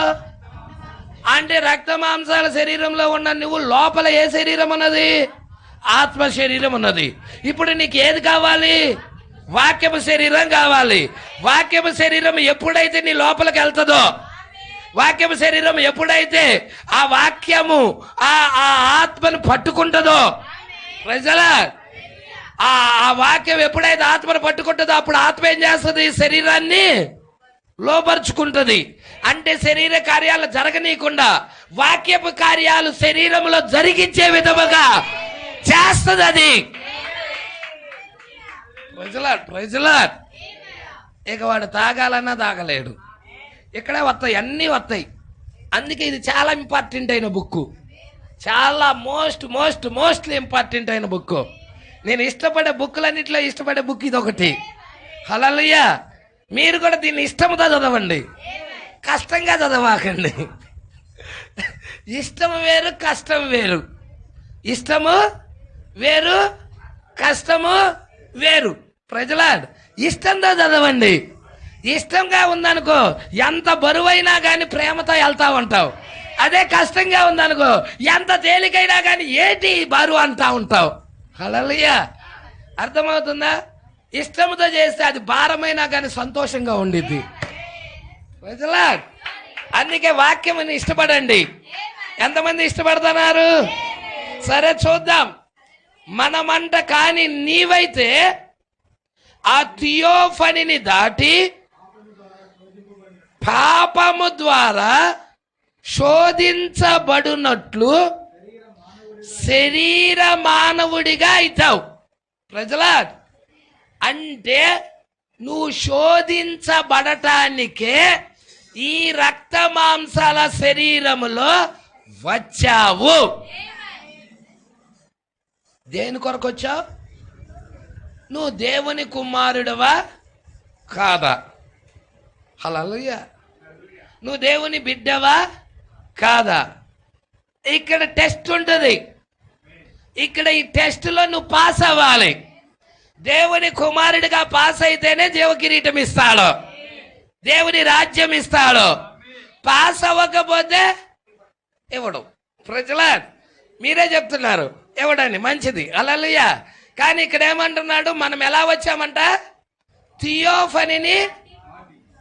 అంటే రక్త మాంసాల శరీరంలో ఉన్న నువ్వు లోపల ఏ శరీరం ఉన్నది? ఆత్మ శరీరం ఉన్నది. ఇప్పుడు నీకు ఏది కావాలి? వాక్యపు శరీరం కావాలి. వాక్యపు శరీరం ఎప్పుడైతే నీ లోపలికి వెళ్తుందో, వాక్యపు శరీరం ఎప్పుడైతే ఆ వాక్యము ఆ ఆత్మను పట్టుకుంటుందో, ప్రజల ఆ వాక్యం ఎప్పుడైతే ఆత్మను పట్టుకుంటుందో అప్పుడు ఆత్మ ఏం చేస్తుంది? శరీరాన్ని లోపరుచుకుంటుంది. అంటే శరీర కార్యాలు జరగనీయకుండా వాక్యపు కార్యాలు శరీరంలో జరిగించే విధముగా చేస్తుంది అది. ప్రైజ్లార్డ్. ఇక వాడు తాగాలన్నా తాగలేడు. ఇక్కడే వస్తాయి, అన్నీ వస్తాయి. అందుకే ఇది చాలా ఇంపార్టెంట్ అయిన బుక్, చాలా మోస్ట్లీ ఇంపార్టెంట్ అయిన బుక్. నేను ఇష్టపడే బుక్కులన్నింటిలో ఇష్టపడే బుక్ ఇది ఒకటి. హల్లెలూయా. మీరు కూడా దీన్ని ఇష్టంతో చదవండి, కష్టంగా చదవాకండి. ఇష్టం వేరు, కష్టం వేరు. ఇష్టము వేరు, కష్టము వేరు. ప్రజలాడ్ ఇష్టంతో చదవండి. ఇష్టంగా ఉందనుకో ఎంత బరువైనా కానీ ప్రేమతో వెళ్తా ఉంటావు. అదే కష్టంగా ఉందనుకో ఎంత తేలికైనా కానీ ఏంటి బరువు అంటా ఉంటావు. హల్లెలూయా. అర్థమవుతుందా? ఇష్టంతో చేస్తే అది భారమైనా కానీ సంతోషంగా ఉండిద్ది. ప్రజలాడ్ అందుకే వాక్యముని ఇష్టపడండి. ఎంతమంది ఇష్టపడుతున్నారు? సరే చూద్దాం. మనమంట కానీ నీవైతే ఆ థియోఫనీని దాటి పాపము ద్వారా శోధించబడినట్లు శరీర మానవుడిగా అవుతావు. ప్రజలాడ్ అంటే నువ్వు శోధించబడటానికే ఈ రక్త మాంసాల శరీరములో వచ్చావు. దేని కొరకు వచ్చావు? నువ్వు దేవుని కుమారుడవా కాదా? హల్లెలూయా. నువ్వు దేవుని బిడ్డవా కాదా? ఇక్కడ టెస్ట్ ఉంటుంది. ఇక్కడ ఈ టెస్ట్లో నువ్వు పాస్ అవ్వాలి. దేవుని కుమారుడిగా పాస్ అయితేనే దేవ కిరీటం ఇస్తాడు, దేవుని రాజ్యం ఇస్తాడు. పాస్ అవ్వకపోతే ఇవ్వడు. ప్రజలాడ్ మీరే చెప్తున్నారు ఇవ్వడని, మంచిది. హల్లెలూయా. కానీ ఇక్కడ ఏమంటున్నాడు? మనం ఎలా వచ్చామంట? థియోఫనీని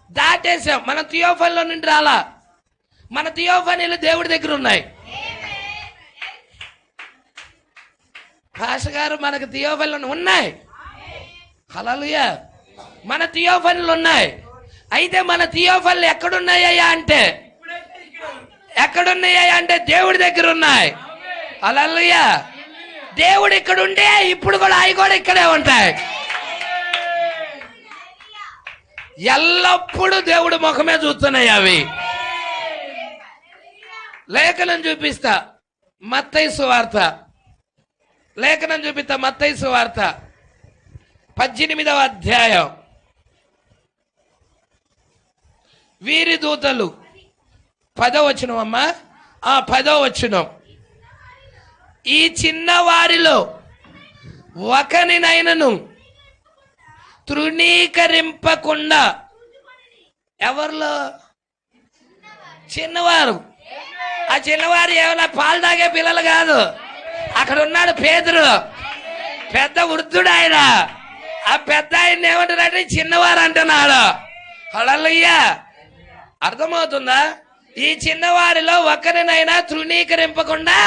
దాటేసాం. మనం థియోఫనీలో నుండి రాలా. మన థియోఫనీలు దేవుడి దగ్గర ఉన్నాయి. పాస్టర్ గారు మనకు థియోఫనీలు ఉన్నాయి. హల్లెలూయా. మన థియోఫనీలు ఉన్నాయి. అయితే మన థియోఫనీలు ఎక్కడున్నాయ్యా అంటే, ఎక్కడున్నాయ్యా అంటే దేవుడి దగ్గర ఉన్నాయి. హల్లెలూయా. దేవుడు ఇక్కడ ఉండే ఇప్పుడు కూడా అవి కూడా ఇక్కడే ఉంటాయి. ఎల్లప్పుడూ దేవుడు ముఖమే చూస్తున్నాయి అవి. లేఖనం చూపిస్తా, మత్తయి సువార్త. లేఖనం చూపిస్తా, మత్తయి సువార్త 18వ అధ్యాయం. వీరి దూతలు 10వ వచనం అమ్మా. 10వ వచనం. ఈ చిన్న వారిలో ఒకనినైనను తృణీకరింపకుండా. ఎవరిలో? చిన్నవారు. ఆ చిన్నవారు ఏమైనా పాలు తాగే పిల్లలు కాదు. అక్కడ ఉన్నాడు పేతురు, పెద్ద వృద్ధుడు ఆయన. ఆ పెద్ద ఆయన ఏమంటున్నాడు? చిన్నవారు అంటున్నాడు. హల్లెలూయా. అర్థమవుతుందా? ఈ చిన్నవారిలో ఒకరినైనా తృణీకరింపకుండా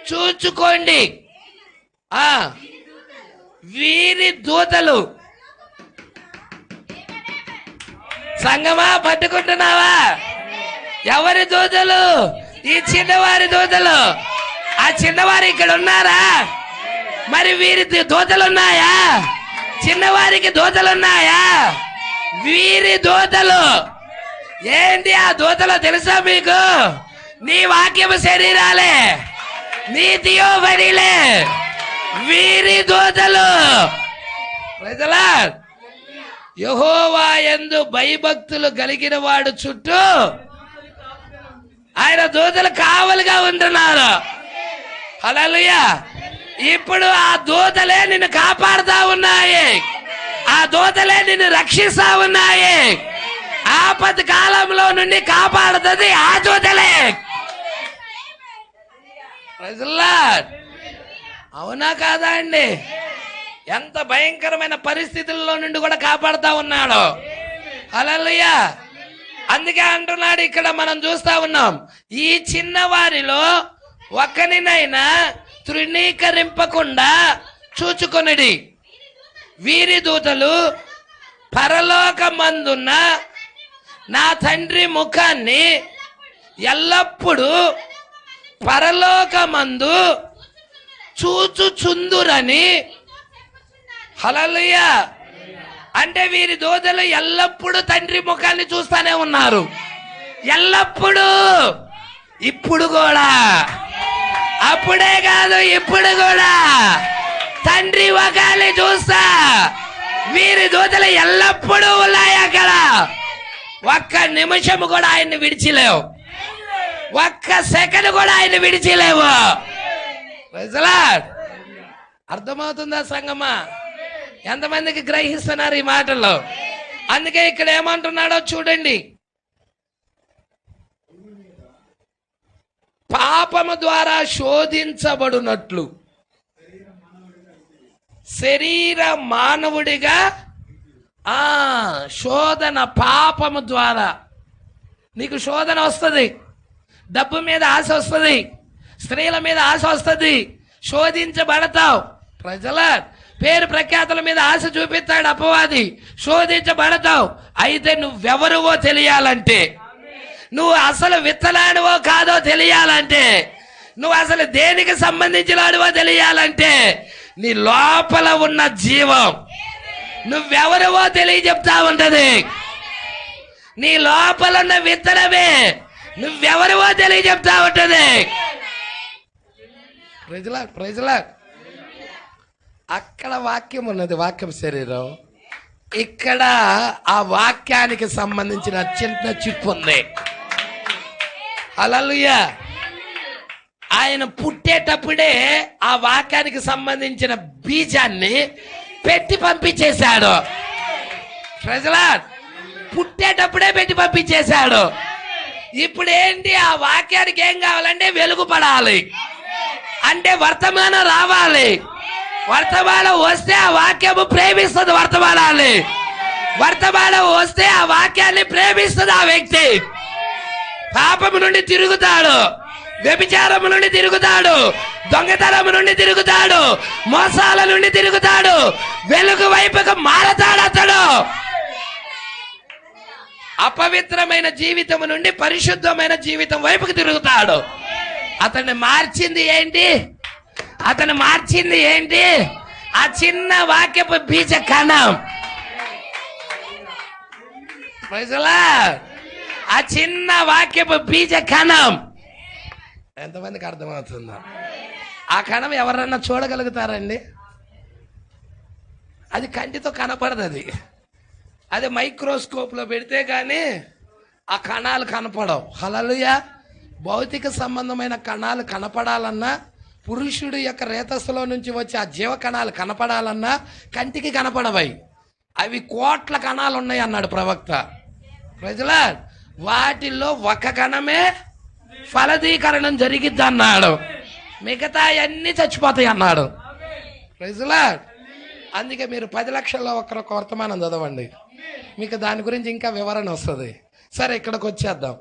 చూచుకోండి. వీరి దూతలు. సంగమా, పట్టుకుంటున్నావా? ఎవరి దూతలు? ఈ చిన్నవారి దూతలు. ఆ చిన్నవారు ఇక్కడ ఉన్నారా? మరి వీరి దూతలున్నాయా? చిన్నవారికి దూతలున్నాయా? వీరి దూతలు. ఏంటి ఆ దూతలు తెలుసా మీకు? నీ వాక్యము శరీరాలే, నీ థియోఫనీలే, వీరి దూతలు. ప్రజలా, యెహోవా యందు భయభక్తులు కలిగిన వాడు చుట్టూ ఆయన దూతలు కావలిగా ఉంటున్నారు. హల్లెలూయా. ఇప్పుడు ఆ దూతలే నిన్ను కాపాడుతా ఉన్నాయి. ఆ దూతలే నిన్ను రక్షిస్తా ఉన్నాయి. ఆపద కాలంలో నుండి కాపాడుతుంది ఆ దూతలే. అవునా కాదా అండి? ఎంత భయంకరమైన పరిస్థితుల్లో నుండి కూడా కాపాడుతా ఉన్నాడు. హల్లెలూయా. అందుకే అంటున్నాడు, ఇక్కడ మనం చూస్తా ఉన్నాం, ఈ చిన్నవారిలో ఒకరినైనా తృణీకరింపకుండా చూచుకొనిడి. వీరి దూతలు పరలోకమందున్న నా తండ్రి ముఖాన్ని ఎల్లప్పుడూ పరలోకమందు చూచుచుందురని. హల్లెలూయా. అంటే వీరి దూతలు ఎల్లప్పుడూ తండ్రి ముఖాన్ని చూస్తానే ఉన్నారు. ఎల్లప్పుడూ. ఇప్పుడు కూడా, అప్పుడే కాదు, ఇప్పుడు కూడా తండ్రి ముఖాన్ని చూస్తా. వీరి దూతలు ఎల్లప్పుడూ ఉన్నాయి అక్కడ. ఒక్క నిమిషం కూడా ఆయన్ని విడిచిలేవు. ఒక్క సెకండ్ కూడా ఆయన్ని విడిచిలేవు. అర్థమవుతుందా సంగమా? ఎంతమందికి గ్రహిస్తున్నారు ఈ మాటల్లో? అందుకే ఇక్కడ ఏమంటున్నాడో చూడండి. పాపము ద్వారా శోధించబడినట్లు శరీర మానవుడిగా శోధన. పాపము ద్వారా నీకు శోధన వస్తుంది. డబ్బు మీద ఆశ వస్తుంది, స్త్రీల మీద ఆశ వస్తుంది, శోధించబడతావు. ప్రజల పేరు ప్రఖ్యాతుల మీద ఆశ చూపిస్తాడు అపవాది, శోధించబడతావు. అయితే నువ్వెవరువో తెలియాలంటే, నువ్వు అసలు విత్తనాడువో కాదో తెలియాలంటే, నువ్వు అసలు దేనికి సంబంధించినాడువో తెలియాలంటే, నీ లోపల ఉన్న జీవం నువ్వెవరువో తెలియజెప్తా ఉంటది. నీ లోపల ఉన్న విత్తనమే నువ్వెవరువో తెలియజెప్తా ఉంటది. ప్రజలా అక్కడ వాక్యం ఉన్నది, వాక్యం శరీరం. ఇక్కడ ఆ వాక్యానికి సంబంధించిన చిన్న చిప్పు ఉంది. హల్లెలూయా. ఆయన పుట్టేటప్పుడే ఆ వాక్యానికి సంబంధించిన బీజాన్ని పెట్టి పంపించేశాడు. ప్రజలా పుట్టేటప్పుడే పెట్టి పంపించేశాడు. ఇప్పుడు ఏంటి? ఆ వాక్యానికి ఏం కావాలంటే వెలుగు పడాలి, అంటే వర్తమానం రావాలి. వర్తమానం వస్తే ఆ వాక్యము ప్రేమిస్తుంది. వర్తమానం వస్తే ఆ వాక్యాన్ని ప్రేమిస్తుంది ఆ వ్యక్తి. పాపము నుండి తిరుగుతాడు, వ్యభిచారము నుండి తిరుగుతాడు, దొంగతనము నుండి తిరుగుతాడు, మోసాల నుండి తిరుగుతాడు, వెలుగు వైపుకు మారతాడు అతడు. అపవిత్రమైన జీవితం నుండి పరిశుద్ధమైన జీవితం వైపుకు తిరుగుతాడు. అతన్ని మార్చింది ఏంటి? ఆ చిన్న వాక్యపు బీజ కణం. ఆ చిన్న వాక్యపు బీజ కణం. ఎంతమందికి అర్థమవుతుందో? ఆ కణం ఎవరన్నా చూడగలుగుతారండి? అది కంటితో కనపడదు. అది మైక్రోస్కోప్ లో పెడితే గానీ ఆ కణాలు కనపడవు. హల్లెలూయా. భౌతిక సంబంధమైన కణాలు కనపడాలన్నా, పురుషుడు యొక్క రేతస్సులో నుంచి వచ్చి ఆ జీవ కణాలు కనపడాలన్నా కంటికి కనపడవై. అవి కోట్ల కణాలు ఉన్నాయి అన్నాడు ప్రవక్త. ప్రజలా వాటిల్లో ఒక కణమే ఫలదీకరణం జరిగిద్ది అన్నాడు, మిగతా అన్ని చచ్చిపోతాయి అన్నాడు. ప్రజలా అందుకే మీరు 10 లక్షల్లో ఒక వర్తమానం చదవండి, మీకు దాని గురించి ఇంకా వివరణ వస్తుంది. సరే, ఇక్కడికి వచ్చేద్దాం.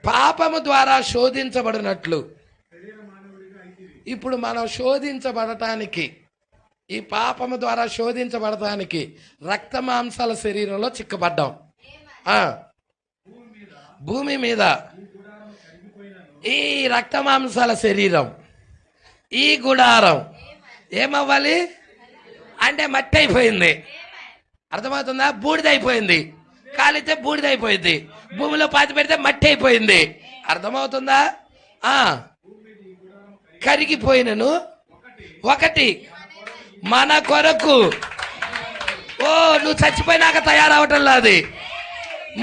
పాపము ద్వారా శోధించబడినట్లు ఇప్పుడు మనం శోధించబడటానికి, ఈ పాపము ద్వారా శోధించబడటానికి రక్త మాంసాల శరీరంలో చిక్కబడ్డాం. భూమి మీద ఈ రక్త మాంసాల శరీరం, ఈ గుడారం ఏమవ్వాలి అంటే మట్టి అయిపోయింది. అర్థమవుతుందా? బూడిదైపోయింది. కాలితే బూడిదైపోయింది, భూమిలో పాతి పెడితే మట్టి అయిపోయింది. అర్థమవుతుందా? కరిగిపోయినను ఒకటి మన కొరకు. ఓ, నువ్వు చచ్చిపోయినాక తయారవటం లేదు,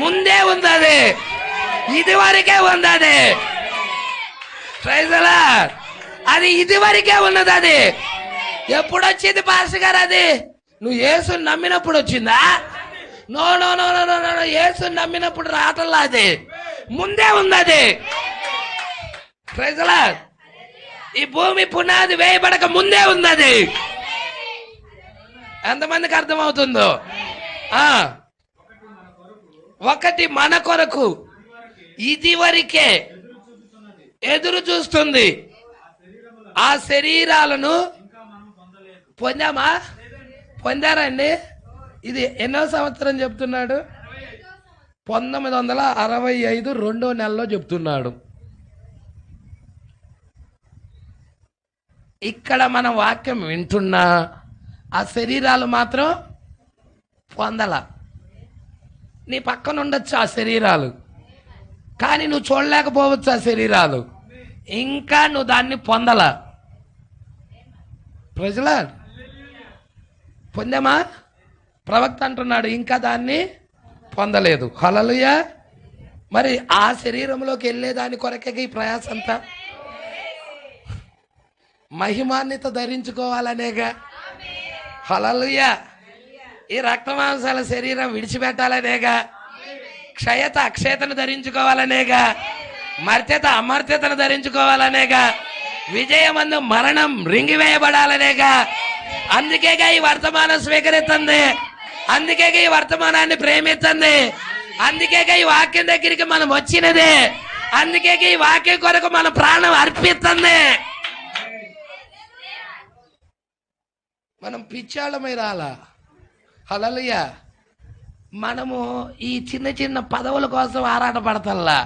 ముందే ఉంది అది, ఇది వరకే ఉంది అది. Praise the lord. అది ఇది వరకే ఉన్నది. అది ఎప్పుడు వచ్చింది పాస్టర్ గారు? అది నువ్వు యేసుని నమ్మినప్పుడు వచ్చిందా? No no no no no no, యేసుని నమ్మినప్పుడు రావటంలా, అది ముందే ఉంది అది. Praise the lord. ఈ భూమి పునాది వేయబడక ముందే ఉంది అది. ఎంతమందికి అర్థమవుతుందో? ఒకటి మన కొరకు ఇది వరకే ఎదురు చూస్తుంది. ఆ శరీరాలను పొందామా? పొందారండి. ఇది ఎన్నో సంవత్సరం చెప్తున్నాడు? 1965 2వ నెలలో చెప్తున్నాడు. ఇక్కడ మనం వాక్యం వింటున్నా ఆ శరీరాలు మాత్రం పొందల. నీ పక్కన ఉండొచ్చు ఆ శరీరాలు, కానీ నువ్వు చూడలేకపోవచ్చు ఆ శరీరాలు. ఇంకా నువ్వు దాన్ని పొందల. ప్రజల పొందామా? ప్రవక్త అంటున్నాడు ఇంకా దాన్ని పొందలేదు. హల్లెలూయా. మరి ఆ శరీరంలోకి వెళ్ళేదాని కొరకే ఈ ప్రయాస అంతా. మహిమాన్విత ధరించుకోవాలనేగా. హల్లెలూయా. ఈ రక్తమాంసాల శరీరం విడిచిపెట్టాలనేగా. క్షయత అక్షయతను ధరించుకోవాలనేగా. మర్త్యత అమర్త్యతను ధరించుకోవాలనేగా. విజయమందు మరణం రింగివేయబడాలనేగా. అందుకేగా ఈ వర్తమానం స్వీకరిస్తుంది, అందుకేగా ఈ వర్తమానాన్ని ప్రేమిస్తుంది, అందుకేగా ఈ వాక్యం దగ్గరికి మనం వచ్చినది, అందుకేగా ఈ వాక్యం కొరకు మన ప్రాణం అర్పిస్తుంది. మనం పిచ్చాళ్ళమై రాలా. హల్లెలూయా. మనము ఈ చిన్న చిన్న పదవుల కోసం ఆరాటపడతల్లా.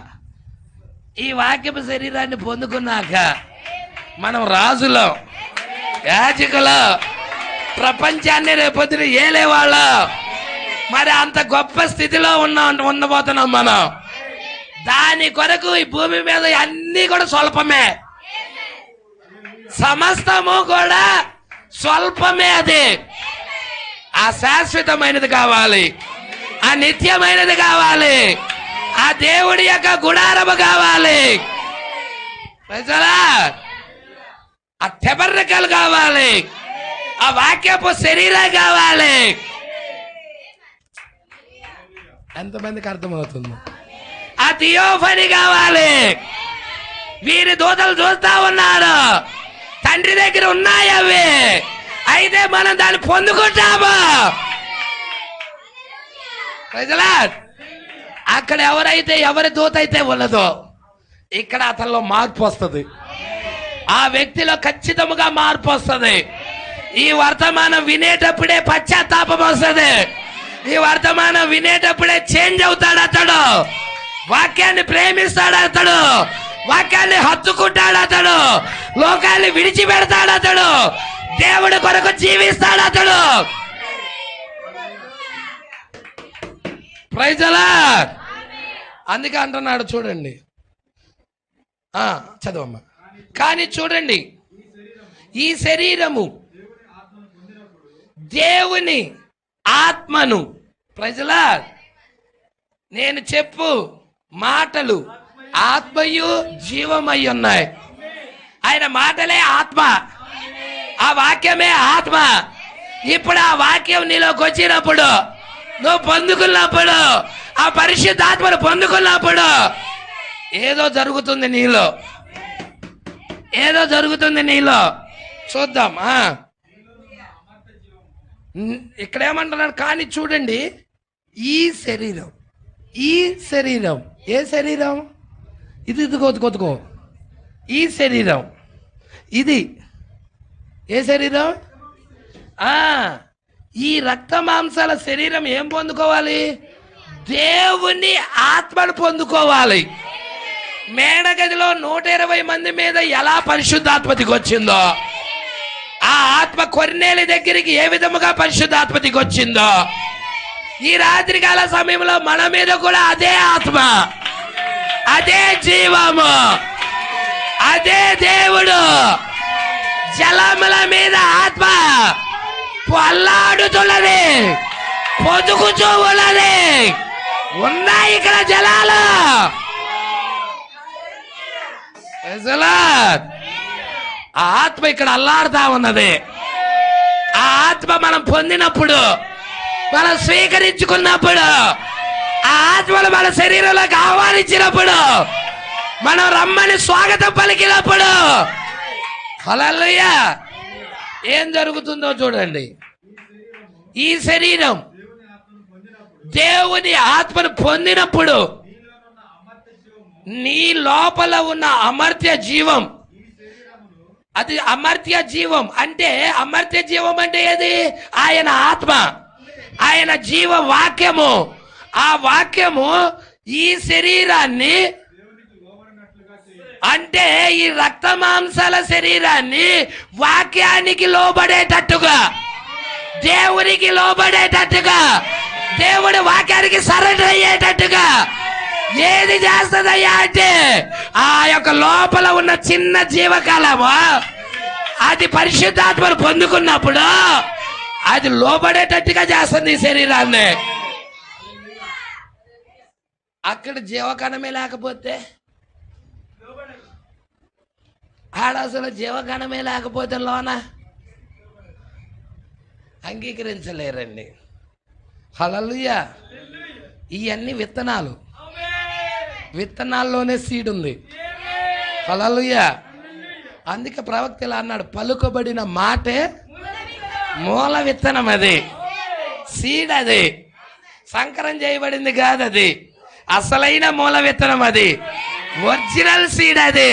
ఈ వాక్యపు శరీరాన్ని పొందుకున్నాక మనం రాజులో, యాజకులో, ప్రపంచాన్ని రేపొద్దున ఏలేవాళ్ళం. మరి అంత గొప్ప స్థితిలో ఉండబోతున్నాం మనం. దాని కొరకు ఈ భూమి మీద అన్ని కూడా స్వల్పమే, సమస్తము కూడా స్వల్పమే. అది ఆ శాశ్వతమైనది కావాలి, ఆ నిత్యమైనది కావాలి, ఆ దేవుడి యొక్క గుడారము కావాలి, ఆ టెబర్నకల్ కావాలి, ఆ వాక్యపు శరీరం కావాలి. ఎంతమందికి అర్థమవుతుంది? ఆ థియోఫనీ కావాలి. వీరి దూతలు చూస్తా ఉన్నారు, తండ్రి దగ్గర ఉన్నాయి అవి. అయితే మనం దాన్ని పొందుకుంటాము. అక్కడ ఎవరి దూత అయితే ఉన్నదో ఇక్కడ అతనిలో మార్పు వస్తుంది. ఆ వ్యక్తిలో ఖచ్చితంగా మార్పు వస్తుంది. ఈ వర్తమానం వినేటప్పుడే పశ్చాత్తాపం వస్తుంది. ఈ వర్తమానం వినేటప్పుడే చేంజ్ అవుతాడు అతడు. వాక్యాన్ని ప్రేమిస్తాడు అతడు, వాక్యాన్ని హత్తుకుంటాడు అతడు, లోకాన్ని విడిచిపెడతాడు అతడు, దేవుడి కొరకు జీవిస్తాడు అతడు. Praise the lord. అందుకే అంటున్నాడు చూడండి, చదవమ్మా. కానీ చూడండి, ఈ శరీరము దేవుని ఆత్మను, ప్రైజ్ ది లార్డ్, నేను చెప్పు మాటలు ఆత్మయు జీవమై ఉన్నాయి. ఆయన మాటలే ఆత్మ, ఆ వాక్యమే ఆత్మ. ఇప్పుడు ఆ వాక్యం నీలోకి వచ్చినప్పుడు, నువ్వు పొందుకున్నప్పుడు, ఆ పరిశుద్ధాత్మను పొందుకున్నప్పుడు ఏదో జరుగుతుంది నీలో, ఏదో జరుగుతుంది నీలో. చూద్దాం. ఇక్కడేమంటున్నాడు? కానీ చూడండి, ఈ శరీరం, ఈ శరీరం, ఏ శరీరం ఇది? కొద్దుకో ఈ శరీరం, ఇది ఏ శరీరం? ఈ రక్త మాంసాల శరీరం ఏం పొందుకోవాలి? దేవుని ఆత్మను పొందుకోవాలి. మేడగదిలో 120 మంది మీద ఎలా పరిశుద్ధాత్మ దిగొచ్చిందో, ఆ ఆత్మ కొర్నేలి దగ్గరికి ఏ విధముగా పరిశుద్ధాత్మ దిగొచ్చిందో, ఈ రాత్రికాల సమయంలో మన మీద కూడా అదే ఆత్మ, అదే జీవము, అదే దేవుడు జలముల మీద ఆత్మ అల్లాడుతున్నది, పొదుగుచూ ఉన్నది. ఉన్నాయి ఇక్కడ జలాలు. ఆ ఆత్మ ఇక్కడ అల్లాడుతా ఉన్నది. ఆ ఆత్మ మనం పొందినప్పుడు, మనం స్వీకరించుకున్నప్పుడు, ఆ ఆత్మను మన శరీరంలోకి ఆహ్వానించినప్పుడు, మనం రమ్మని స్వాగతం పలికినప్పుడు, హల్లెలూయా, ఏం జరుగుతుందో చూడండి. ఈ శరీరం దేవుని ఆత్మను పొందినప్పుడు నీ లోపల ఉన్న అమర్త్య జీవం, అది అమర్త్య జీవం అంటే, అమర్త్య జీవం అంటే ఏది? ఆయన ఆత్మ, ఆయన జీవ వాక్యము. ఆ వాక్యము ఈ శరీరాన్ని, అంటే ఈ రక్త మాంసాల శరీరాన్ని వాక్యానికి లోబడేటట్టుగా, దేవునికి లోబడేటట్టుగా, దేవుడి వాక్యానికి సరెండర్ అయ్యేటట్టుగా ఏది చేస్తుందయ్యా అంటే, ఆ యొక్క లోపల ఉన్న చిన్న జీవకాలము అది పరిశుద్ధాత్మను పొందుకున్నప్పుడు అది లోబడేటట్టుగా చేస్తుంది ఈ శరీరాన్ని. అక్కడ జీవకణమే లేకపోతే, ఆడ అసలు జీవకణమే లేకపోతే లోన అంగీకరించలేరండి. హల్లెలూయా. ఇవన్నీ విత్తనాలు, విత్తనాల్లోనే సీడ్ ఉంది. హల్లెలూయా. అందుకే ప్రవక్త ఇలా అన్నాడు, పలుకబడిన మాటే మూల విత్తనం, అది సీడ్, అది సంకరం చేయబడింది కాదు, అది అసలైన మూల విత్తనం, అది ఒరిజినల్ సీడ్. అది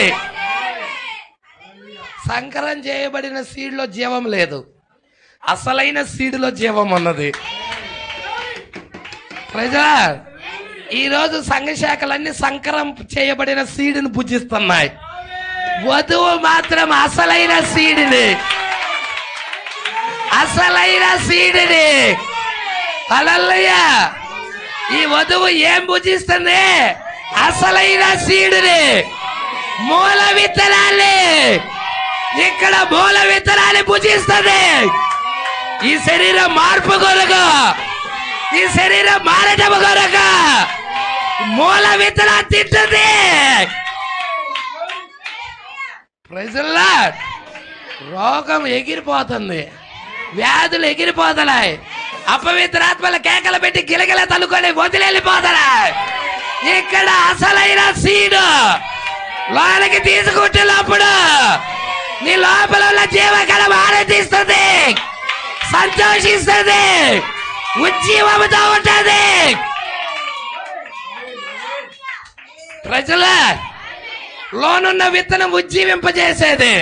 సంకరం చేయబడిన సీడ్లో జీవం లేదు, అసలైన సీడ్లో జీవం ఉన్నది. ప్రజా, ఈరోజు సంఘ శాఖలన్నీ సంకరం చేయబడిన సీడ్ని పూజిస్తున్నాయి. వధువు మాత్రం అసలైన సీడ్ని, అసలైన సీడ్ని. హల్లెలూయా. ఈ వధువు ఏం పూజిస్తుంది? అసలైన సీడ్ని, మూల విత్తనాన్ని. ఇక్కడ మూల విత్తనాన్ని పూజిస్తుంది. ఈ శరీరం మార్పు కొరకు, ఈ శరీరం మారటం కొరకు మూల విత్తనాన్ని తింటుంది. Praise the lord. రోగం ఎగిరిపోతుంది, వ్యాధులు ఎగిరిపోతున్నాయి, అపవిత్రాత్మల కేకలు పెట్టి గిలగిల తలుకొని వదిలేళ్ళిపోతున్నాయి. ఇక్కడ అసలైన సీడు లోనికి తీసుకుంటున్నప్పుడు నీ లోపల ఉన్న జీవకళం ఆనందిస్తుంది, సంతోషిస్తుంది, ఉజ్జీవముతో ఉంటుంది. ప్రజల లోనున్న విత్తనం ఉజ్జీవింపజేసేది.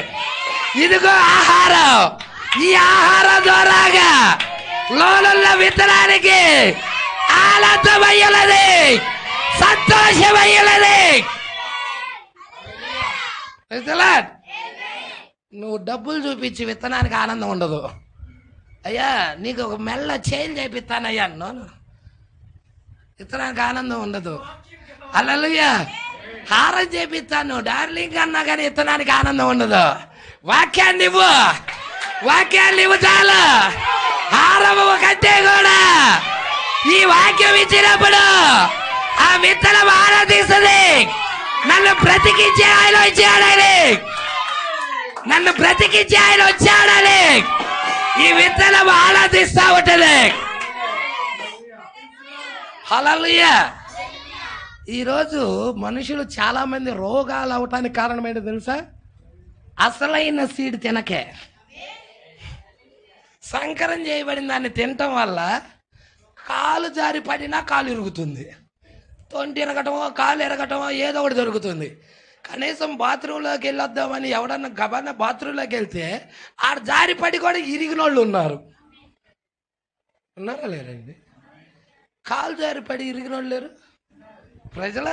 ఇదిగో ఆహారం. ఈ ఆహారం ద్వారాగా లోనున్న విత్తనానికి ఆనందమయ్యున్నది, సంతోషమయ్యున్నది. నువ్వు డబ్బులు చూపించి విత్తనానికి ఆనందం ఉండదు. అయ్యా నీకు ఒక మెల్ల చేంజ్ అయిపోతానయ్యా అన్నాను, విత్తనానికి ఆనందం ఉండదు. హల్లెలూయా. హారం చేపిస్తాను డార్లింగ్ అన్నా కానీ విత్తనానికి ఆనందం ఉండదు. వాక్యాన్ని ఇవ్వు, వాక్యాన్ని ఇవ్వు చాలు. హారము కంటే కూడా ఈ వాక్యం ఇచ్చినప్పుడు ఆ విత్తనం ఆనందిస్తుంది. నన్ను బ్రతికించే ఆయన వచ్చాడని, నన్ను బ్రతికించే ఆయన వచ్చాడని ఈ విత్తనం ఆనందిస్తా ఉంటుంది. హల్లెలూయా. ఈరోజు మనుషులు చాలా మంది రోగాలు అవటానికి కారణం ఏంటో తెలుసా? అసలైన సీడ్ తినకే. సంకరం చేయబడిన దాన్ని తినటం వల్ల కాలు జారి పడినా కాలు ఇరుగుతుంది, తొంటి ఎరగటమో కాలు ఎరగటమో ఏదో ఒకటి దొరుకుతుంది. కనీసం బాత్రూంలోకి వెళ్ళొద్దామని ఎవడన్నా గబన్న బాత్రూంలోకి వెళ్తే ఆడ జారి పడి కూడా ఇరిగిన వాళ్ళు ఉన్నారా లేరండి? కాలు జారి పడి ఇరిగిన వాళ్ళు లేరు ప్రజల.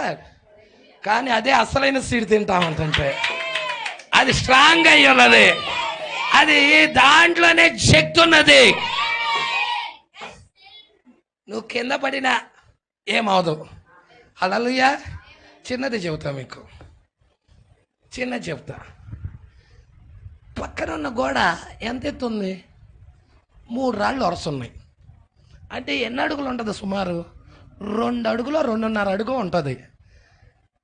కానీ అదే అసలైన సీడ్ తింటామంటే అది స్ట్రాంగ్ అయ్యి ఉన్నది, అది దాంట్లోనే శక్తి ఉన్నది. నువ్వు కింద పడినా ఏమవదు. హల్లెలూయా. చిన్నది చెబుతా మీకు, చెప్తా. పక్కన ఉన్న గోడ ఎంత ఎత్తుంది? 3 రాళ్ళు వరుసన్నాయి. అంటే ఎన్ని అడుగులు ఉంటుంది? సుమారు 2 అడుగులో 2.5 అడుగు ఉంటుంది.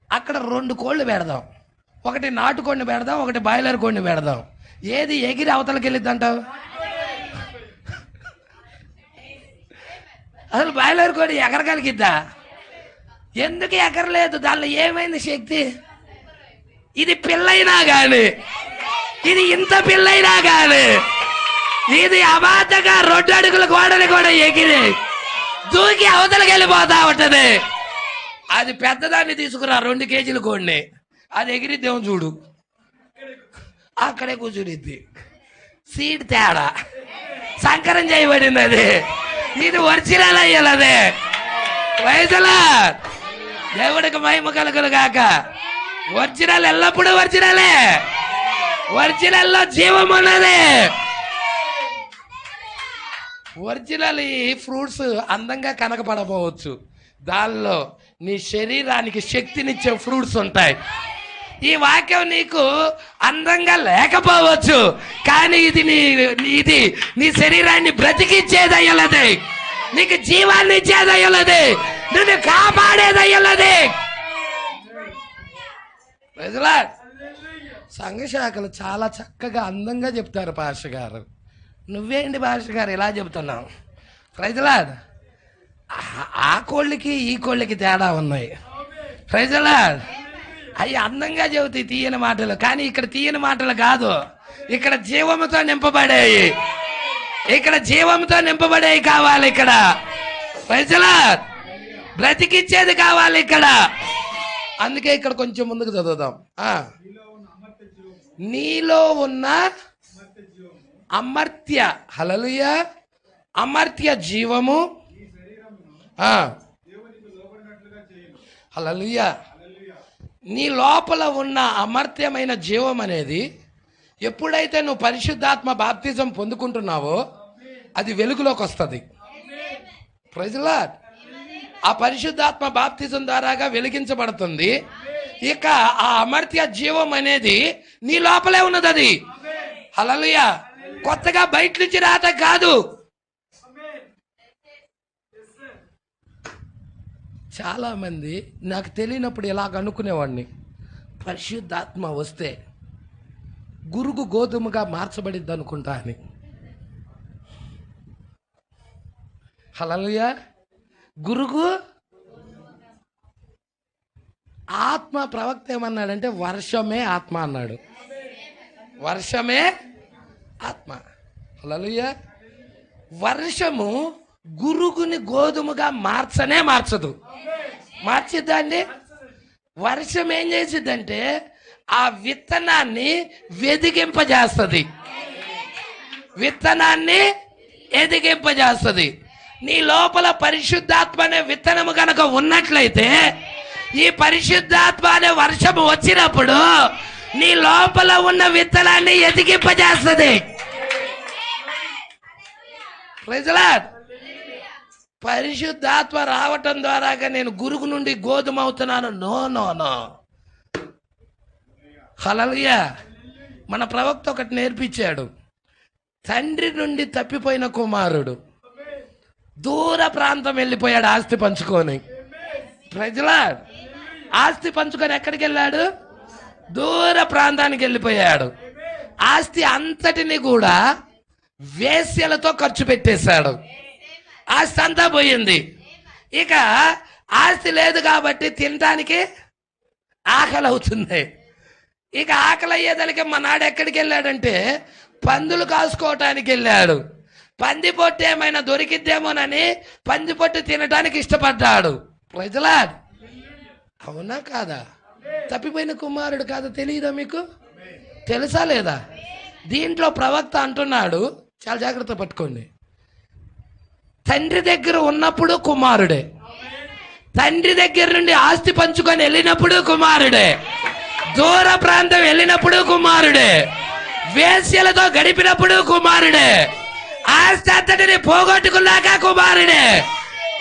అక్కడ 2 కోళ్ళు పెడదాం, ఒకటి నాటుకోడిని పెడదాం, ఒకటి బాయిలర్ కోడిని పెడదాం. ఏది ఎగిరి అవతలకి వెళ్ళిద్ది అంటావు? అసలు బాయిలర్ కోడి ఎగరగలిగిద్దా? ఎందుకు ఎగరలేదు? దానిలో ఏమైంది శక్తి? ఇది పిల్లైనా కానీ, ఇది ఇంత పిల్లైనా కానీ, ఇది అబాధగా 2 అడుగుల గోడని కూడా ఎగిరి దూకి అవతలకి వెళ్ళిపోతా ఉంటది. అది పెద్దదాన్ని తీసుకురా, 2 కేజీల కోడిని, అది ఎగిరిద్దేమో చూడు, అక్కడే కూర్చునిద్ది. సీడ్ తేడా, సంకరం చేయబడింది అది. ఇది ఒరిజినల్ అయ్యలదే. వయసులా దేవుడికి మహిమ కలుగులు గాక. ఒరిజినల్ ఎల్లప్పుడూ ఒరిజినలే. ఒరిజినల్లో జీవం ఉన్నది. ఒరిజినల్ ఈ ఫ్రూట్స్ అందంగా కనకపడపోవచ్చు, దానిలో నీ శరీరానికి శక్తినిచ్చే ఫ్రూట్స్ ఉంటాయి. ఈ వాక్యం నీకు అందంగా లేకపోవచ్చు, కానీ ఇది నీ శరీరాన్ని బ్రతికిచ్చేదయ్యలది, నీకు జీవాన్ని ఇచ్చేదయ్యలది, నిన్ను కాపాడేదయ్యలది. సంఘ శాఖలు చాలా చక్కగా అందంగా చెప్తారు. పాస్టర్ గారు, నువ్వేంటి పాస్టర్ గారు ఇలా చెప్తున్నావు? ప్రైజ్లాడ్. ఆ కోళ్ళకి ఈ కోళ్ళకి తేడా ఉన్నాయి. ప్రైజ్లాడ్. అవి అందంగా చెబుతాయి తీయని మాటలు, కానీ ఇక్కడ తీయని మాటలు కాదు, ఇక్కడ జీవముతో నింపబడేవి. ఇక్కడ జీవంతో నింపబడేవి కావాలి. ఇక్కడ ప్రైజ్లాడ్. బ్రతికిచ్చేది కావాలి ఇక్కడ. అందుకే ఇక్కడ కొంచెం ముందుకు చదువుదాం. నీలో ఉన్న అమర్త్య, హల్లెలూయా, అమర్త్య జీవము, హల్లెలూయా, నీ లోపల ఉన్న అమర్త్యమైన జీవం అనేది ఎప్పుడైతే నువ్వు పరిశుద్ధాత్మ బాప్తిజం పొందుకుంటున్నావో అది వెలుగులోకి వస్తుంది. Praise the lord. ఆ పరిశుద్ధాత్మ బాప్తిజం ద్వారాగా వెలిగించబడుతుంది. ఇక ఆ అమర్త్య జీవం అనేది నీ లోపలే ఉన్నది. అది హల్లెలూయా. కొత్తగా బయట నుంచి రాత కాదు. చాలా మంది నాకు తెలియనప్పుడు ఇలాగ అనుకునేవాడిని, పరిశుద్ధాత్మ వస్తే గురుగు గోధుమగా మార్చబడిద్ది అనుకుంటా అని. హల్లెలూయా. గురుగు ఆత్మ. ప్రవక్త ఏమన్నాడంటే వర్షమే ఆత్మ అన్నాడు. వర్షమే ఆత్మ. హల్లెలూయా. వర్షము గురుగుని గోధుమగా మార్చదు. మార్చిద్దా అండి? వర్షం ఏం చేసిద్దంటే ఆ విత్తనాన్ని వెదిగింపజేస్తుంది. విత్తనాన్ని ఎదిగింపజేస్తుంది. నీ లోపల పరిశుద్ధాత్మ అనే విత్తనము కనుక ఉన్నట్లయితే ఈ పరిశుద్ధాత్మ అనే వర్షము వచ్చినప్పుడు నీ లోపల ఉన్న విత్తనాన్ని ఎదిగింపజేస్తుంది. Praise the lord. పరిశుద్ధాత్మ రావటం ద్వారాగా నేను గురుగు నుండి గోధుమ అవుతున్నాను. No no no. హల్లెలూయా. మన ప్రవక్త ఒకటి నేర్పించాడు. తండ్రి నుండి తప్పిపోయిన కుమారుడు దూర ప్రాంతం వెళ్ళిపోయాడు ఆస్తి పంచుకొని. Praise the lord. ఆస్తి పంచుకొని ఎక్కడికి వెళ్ళాడు? దూర ప్రాంతానికి వెళ్ళిపోయాడు. ఆస్తి అంతటిని కూడా వేశ్యలతో ఖర్చు పెట్టేశాడు. ఆస్తి అంతా పోయింది. ఇక ఆస్తి లేదు కాబట్టి తినడానికి ఆకలి అవుతుంది. ఇక ఆకలి అయ్యేదానికి మా నాడు ఎక్కడికి వెళ్ళాడంటే పందులు కాసుకోవటానికి వెళ్ళాడు. పంది పొట్టు ఏమైనా దొరికిద్దేమోనని పంది పొట్టు తినడానికి ఇష్టపడ్డాడు. ప్రజలా, అవునా కాదా? తప్పిపోయిన కుమారుడు కాదా? తెలియదా మీకు? తెలుసా లేదా? దీంట్లో ప్రవక్త అంటున్నాడు, చాలా జాగ్రత్త పట్టుకోండి. తండ్రి దగ్గర ఉన్నప్పుడు కుమారుడే, తండ్రి దగ్గర నుండి ఆస్తి పంచుకొని వెళ్ళినప్పుడు కుమారుడే, దూర ప్రాంతం వెళ్ళినప్పుడు కుమారుడే, వేశ్యలతో గడిపినప్పుడు కుమారుడే, ఆస్తి అంతటిని పోగొట్టుకున్నాక కుమారుడే,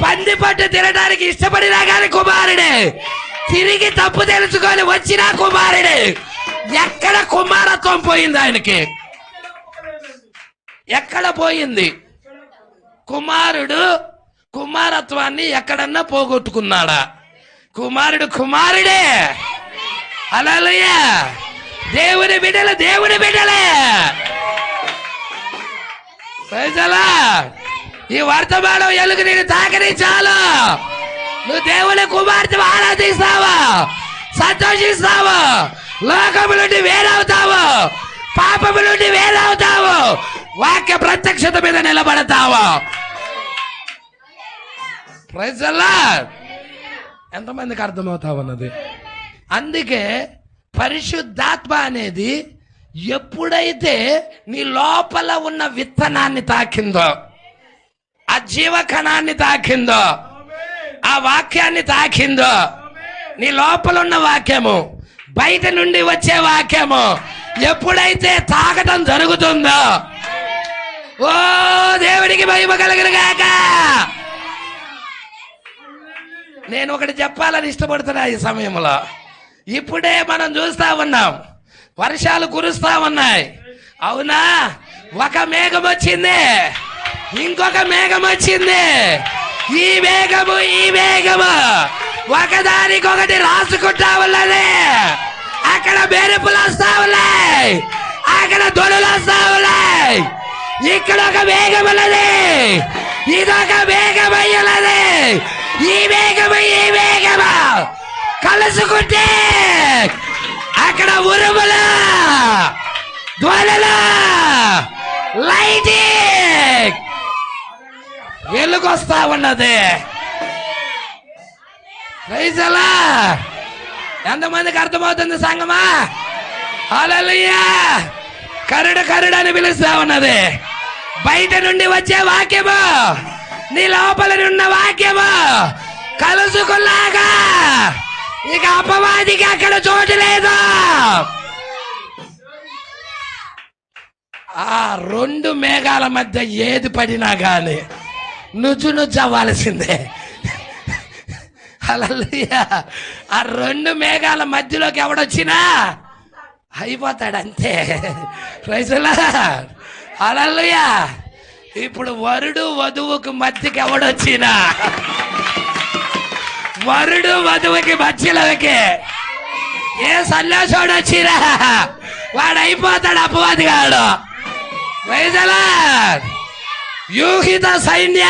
పంది పట్టు తినడానికి ఇష్టపడినా కానీ కుమారుడే, తిరిగి తప్పు తెలుసుకొని వచ్చిన కుమారుడే. ఎక్కడ కుమారత్వం పోయింది ఆయనకి? ఎక్కడ పోయింది? కుమారుడు కుమారత్వాన్ని ఎక్కడన్నా పోగొట్టుకున్నాడా? కుమారుడు కుమారుడే. హల్లెలూయా. దేవుని బిడ్డలు దేవుని బిడ్డలే. ప్రజలా, ఈ వర్తమానం ఎలుగు నేను తాకని చాలు. నువ్వు దేవుని కుమార్తె ఆరాధిస్తావా, సంతోషిస్తావు, లోకము నుండి వేరవుతావు, పాపము నుండి వేరవుతావు, వాక్య ప్రత్యక్షత మీద నిలబడతావు. ప్రజలా, ఎంతమందికి అర్థమవుతా ఉన్నది? అందుకే పరిశుద్ధాత్మ అనేది ఎప్పుడైతే నీ లోపల ఉన్న విత్తనాన్ని తాకిందో, ఆ జీవకణాన్ని తాకిందో, ఆ వాక్యాన్ని తాకిందో, నీ లోపల ఉన్న వాక్యము, బయట నుండి వచ్చే వాక్యము ఎప్పుడైతే తాకటం జరుగుతుందో, ఓ దేవుడికి మహిమ కలుగును గాక. నేను ఒకటి చెప్పాలని ఇష్టపడుతున్నా ఈ సమయంలో. ఇప్పుడే మనం చూస్తా ఉన్నాం, వర్షాలు కురుస్తా ఉన్నాయి, అవునా? ఒక మేఘం వచ్చింది, ఇంకొక మేఘం వచ్చింది. ఈ మేఘము ఒకదానికొకటి రాసుకుంటా ఉన్నది. అక్కడ మెరుపులు వస్తా ఉన్నాయి, అక్కడ దొరలు వస్తా ఉన్నాయి. ఇక్కడ ఒక మేఘం ఉన్నది, ఇదొక మేఘం అయ్యున్నది. ఈ మేఘము కలుసుకుంటే అక్కడ ఉరుములు, ధ్వనులు, లైటింగ్ వెలుగొస్తా ఉన్నది. ఎంతమందికి అర్థమవుతుంది సంగమా? హల్లెలూయా. కరుడు కరుడు అని పిలుస్తా ఉన్నది. బయట నుండి వచ్చే వాక్యము, నీ లోపల ఉన్న వాక్యము కలుసుకున్నాగా ఇక అపవాదికి అక్కడ చోటు లేదు. ఆ రెండు మేఘాల మధ్య ఏది పడినా గాని నుజ్జు అవ్వాల్సిందే. హల్లెలూయా. ఆ రెండు మేఘాల మధ్యలోకి ఎవడొచ్చినా అయిపోతాడంతే. Praise the Lord. హల్లెలూయా. ఇప్పుడు వరుడు వధువుకు మధ్యకి ఎవడొచ్చినా, వరుడు వధువుకి మధ్యలోకి ఏ సన్యాసోడు వచ్చినా వాడు అయిపోతాడు, అపవాది గాడు. Praise the lord. యూహిత సైన్య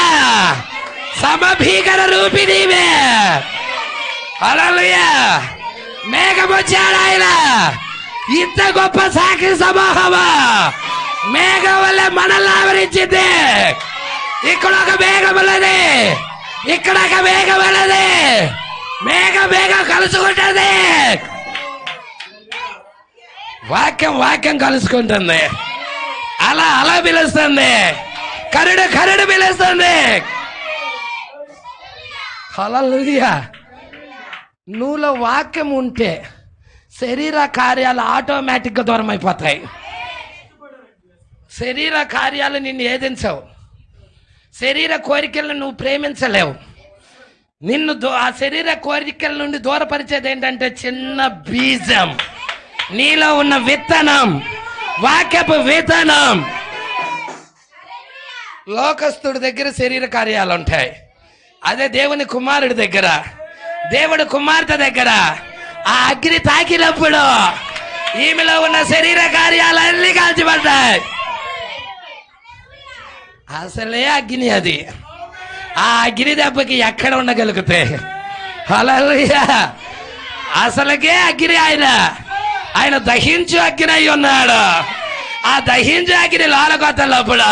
సమభీకర రూపిణీవే. హల్లెలూయా. మేఘం వచ్చాడు ఆయన. ఇంత గొప్ప సాక్షి సమూహము మేఘం వల్ల మనల్ని ఆవరించింది. ఇక్కడ ఒక మేఘం ఉన్నది, ఇక్కడ ఒక మేఘం ఉన్నది. మేఘం కలుసుకుంటుంది. వాక్యం కలుసుకుంటుంది. అలా పిలుస్తుంది. కరుడు పిలుస్తుంది. హల్లెలూయా. నువ్వులో వాక్యం ఉంటే శరీర కార్యాలు ఆటోమేటిక్గా దూరం అయిపోతాయి. శరీర కార్యాలు నిన్ను ఏదించవు. శరీర కోరికలను నువ్వు ప్రేమించలేవు. నిన్ను ఆ శరీర కోరికల నుండి దూరపరిచేది ఏంటంటే చిన్న బీజం, నీలో ఉన్న విత్తనం, వాక్యపు విత్తనం. లోకస్తుడి దగ్గర శరీర కార్యాలు ఉంటాయి. అదే దేవుని కుమారుడి దగ్గర, దేవుడు కుమార్తె దగ్గర ఆ అగ్ని తాకినప్పుడు ఈమెలో ఉన్న శరీర కార్యాలన్నీ కాల్చిపడ్డాయి. అసలే అగ్ని అది. ఆ అగ్ని దెబ్బకి ఎక్కడ ఉండగలిగితే? హల్లెలూయా. అసలుకే అగ్ని ఆయన దహించు అగ్ని అయి ఉన్నాడు. ఆ దహించు అగ్ని లోనకొత్తప్పుడు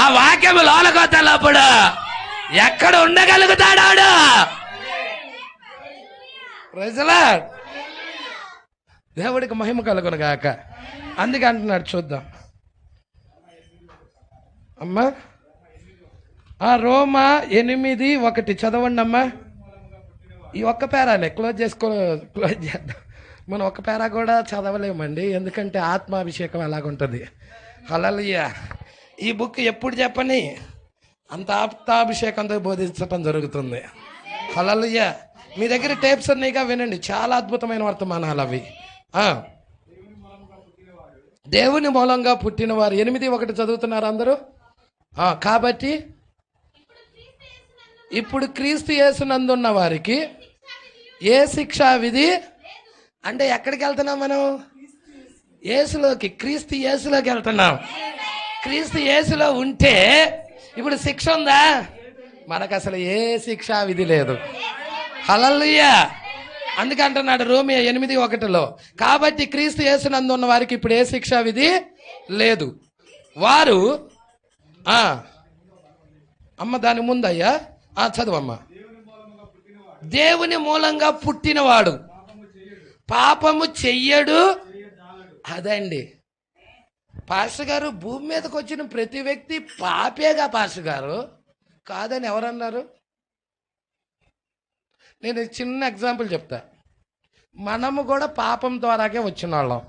ఆ వాక్యం లోలకొత్తలప్పుడు ఎక్కడ ఉండగలుగుతాడాడు? ప్రజలా దేవుడికి మహిమ కలుగును గాక. అందుకే అంటున్నాడు, చూద్దాం అమ్మా. రోమా 8:1 చదవండి అమ్మా. ఈ ఒక్క పేరానే క్లోజ్ చేద్దాం. మనం ఒక్క పేరా కూడా చదవలేమండి, ఎందుకంటే ఆత్మాభిషేకం అలాగుంటుంది. హల్లెలూయా. ఈ బుక్ ఎప్పుడు చెప్పని అంత ఆత్మాభిషేకంతో బోధించటం జరుగుతుంది. హల్లెలూయా. మీ దగ్గర టేప్స్ ఉన్నాయిగా, వినండి, చాలా అద్భుతమైన వర్తమానాలు అవి. దేవుని మూలంగా పుట్టిన వారు 8:1 చదువుతున్నారు అందరూ. కాబట్టి ఇప్పుడు క్రీస్తు యేసునందున్న వారికి ఏ శిక్షా విధి అంటే ఎక్కడికి వెళ్తున్నాం మనం? యేసులోకి, క్రీస్తు యేసులోకి వెళ్తున్నాం. క్రీస్తు యేసులో ఉంటే ఇప్పుడు శిక్ష ఉందా? మనకు అసలు ఏ శిక్షా విధి లేదు. హల్లెలూయా. అందుకంటున్నాడు రోమియా 8:1, కాబట్టి క్రీస్తు యేసునందు ఉన్న వారికి ఇప్పుడు ఏ శిక్షా విధి లేదు. వారు అమ్మ దాని ముందయ్యా చదువమ్మా. దేవుని మూలంగా పుట్టినవాడు పాపము చెయ్యడు. అదండి పాస్టర్ గారు, భూమి మీదకి వచ్చిన ప్రతి వ్యక్తి పాపేగా పాస్టర్ గారు. కాదని ఎవరన్నారు? నేను చిన్న ఎగ్జాంపుల్ చెప్తా. మనము కూడా పాపం ద్వారాగే వచ్చిన వాళ్ళం.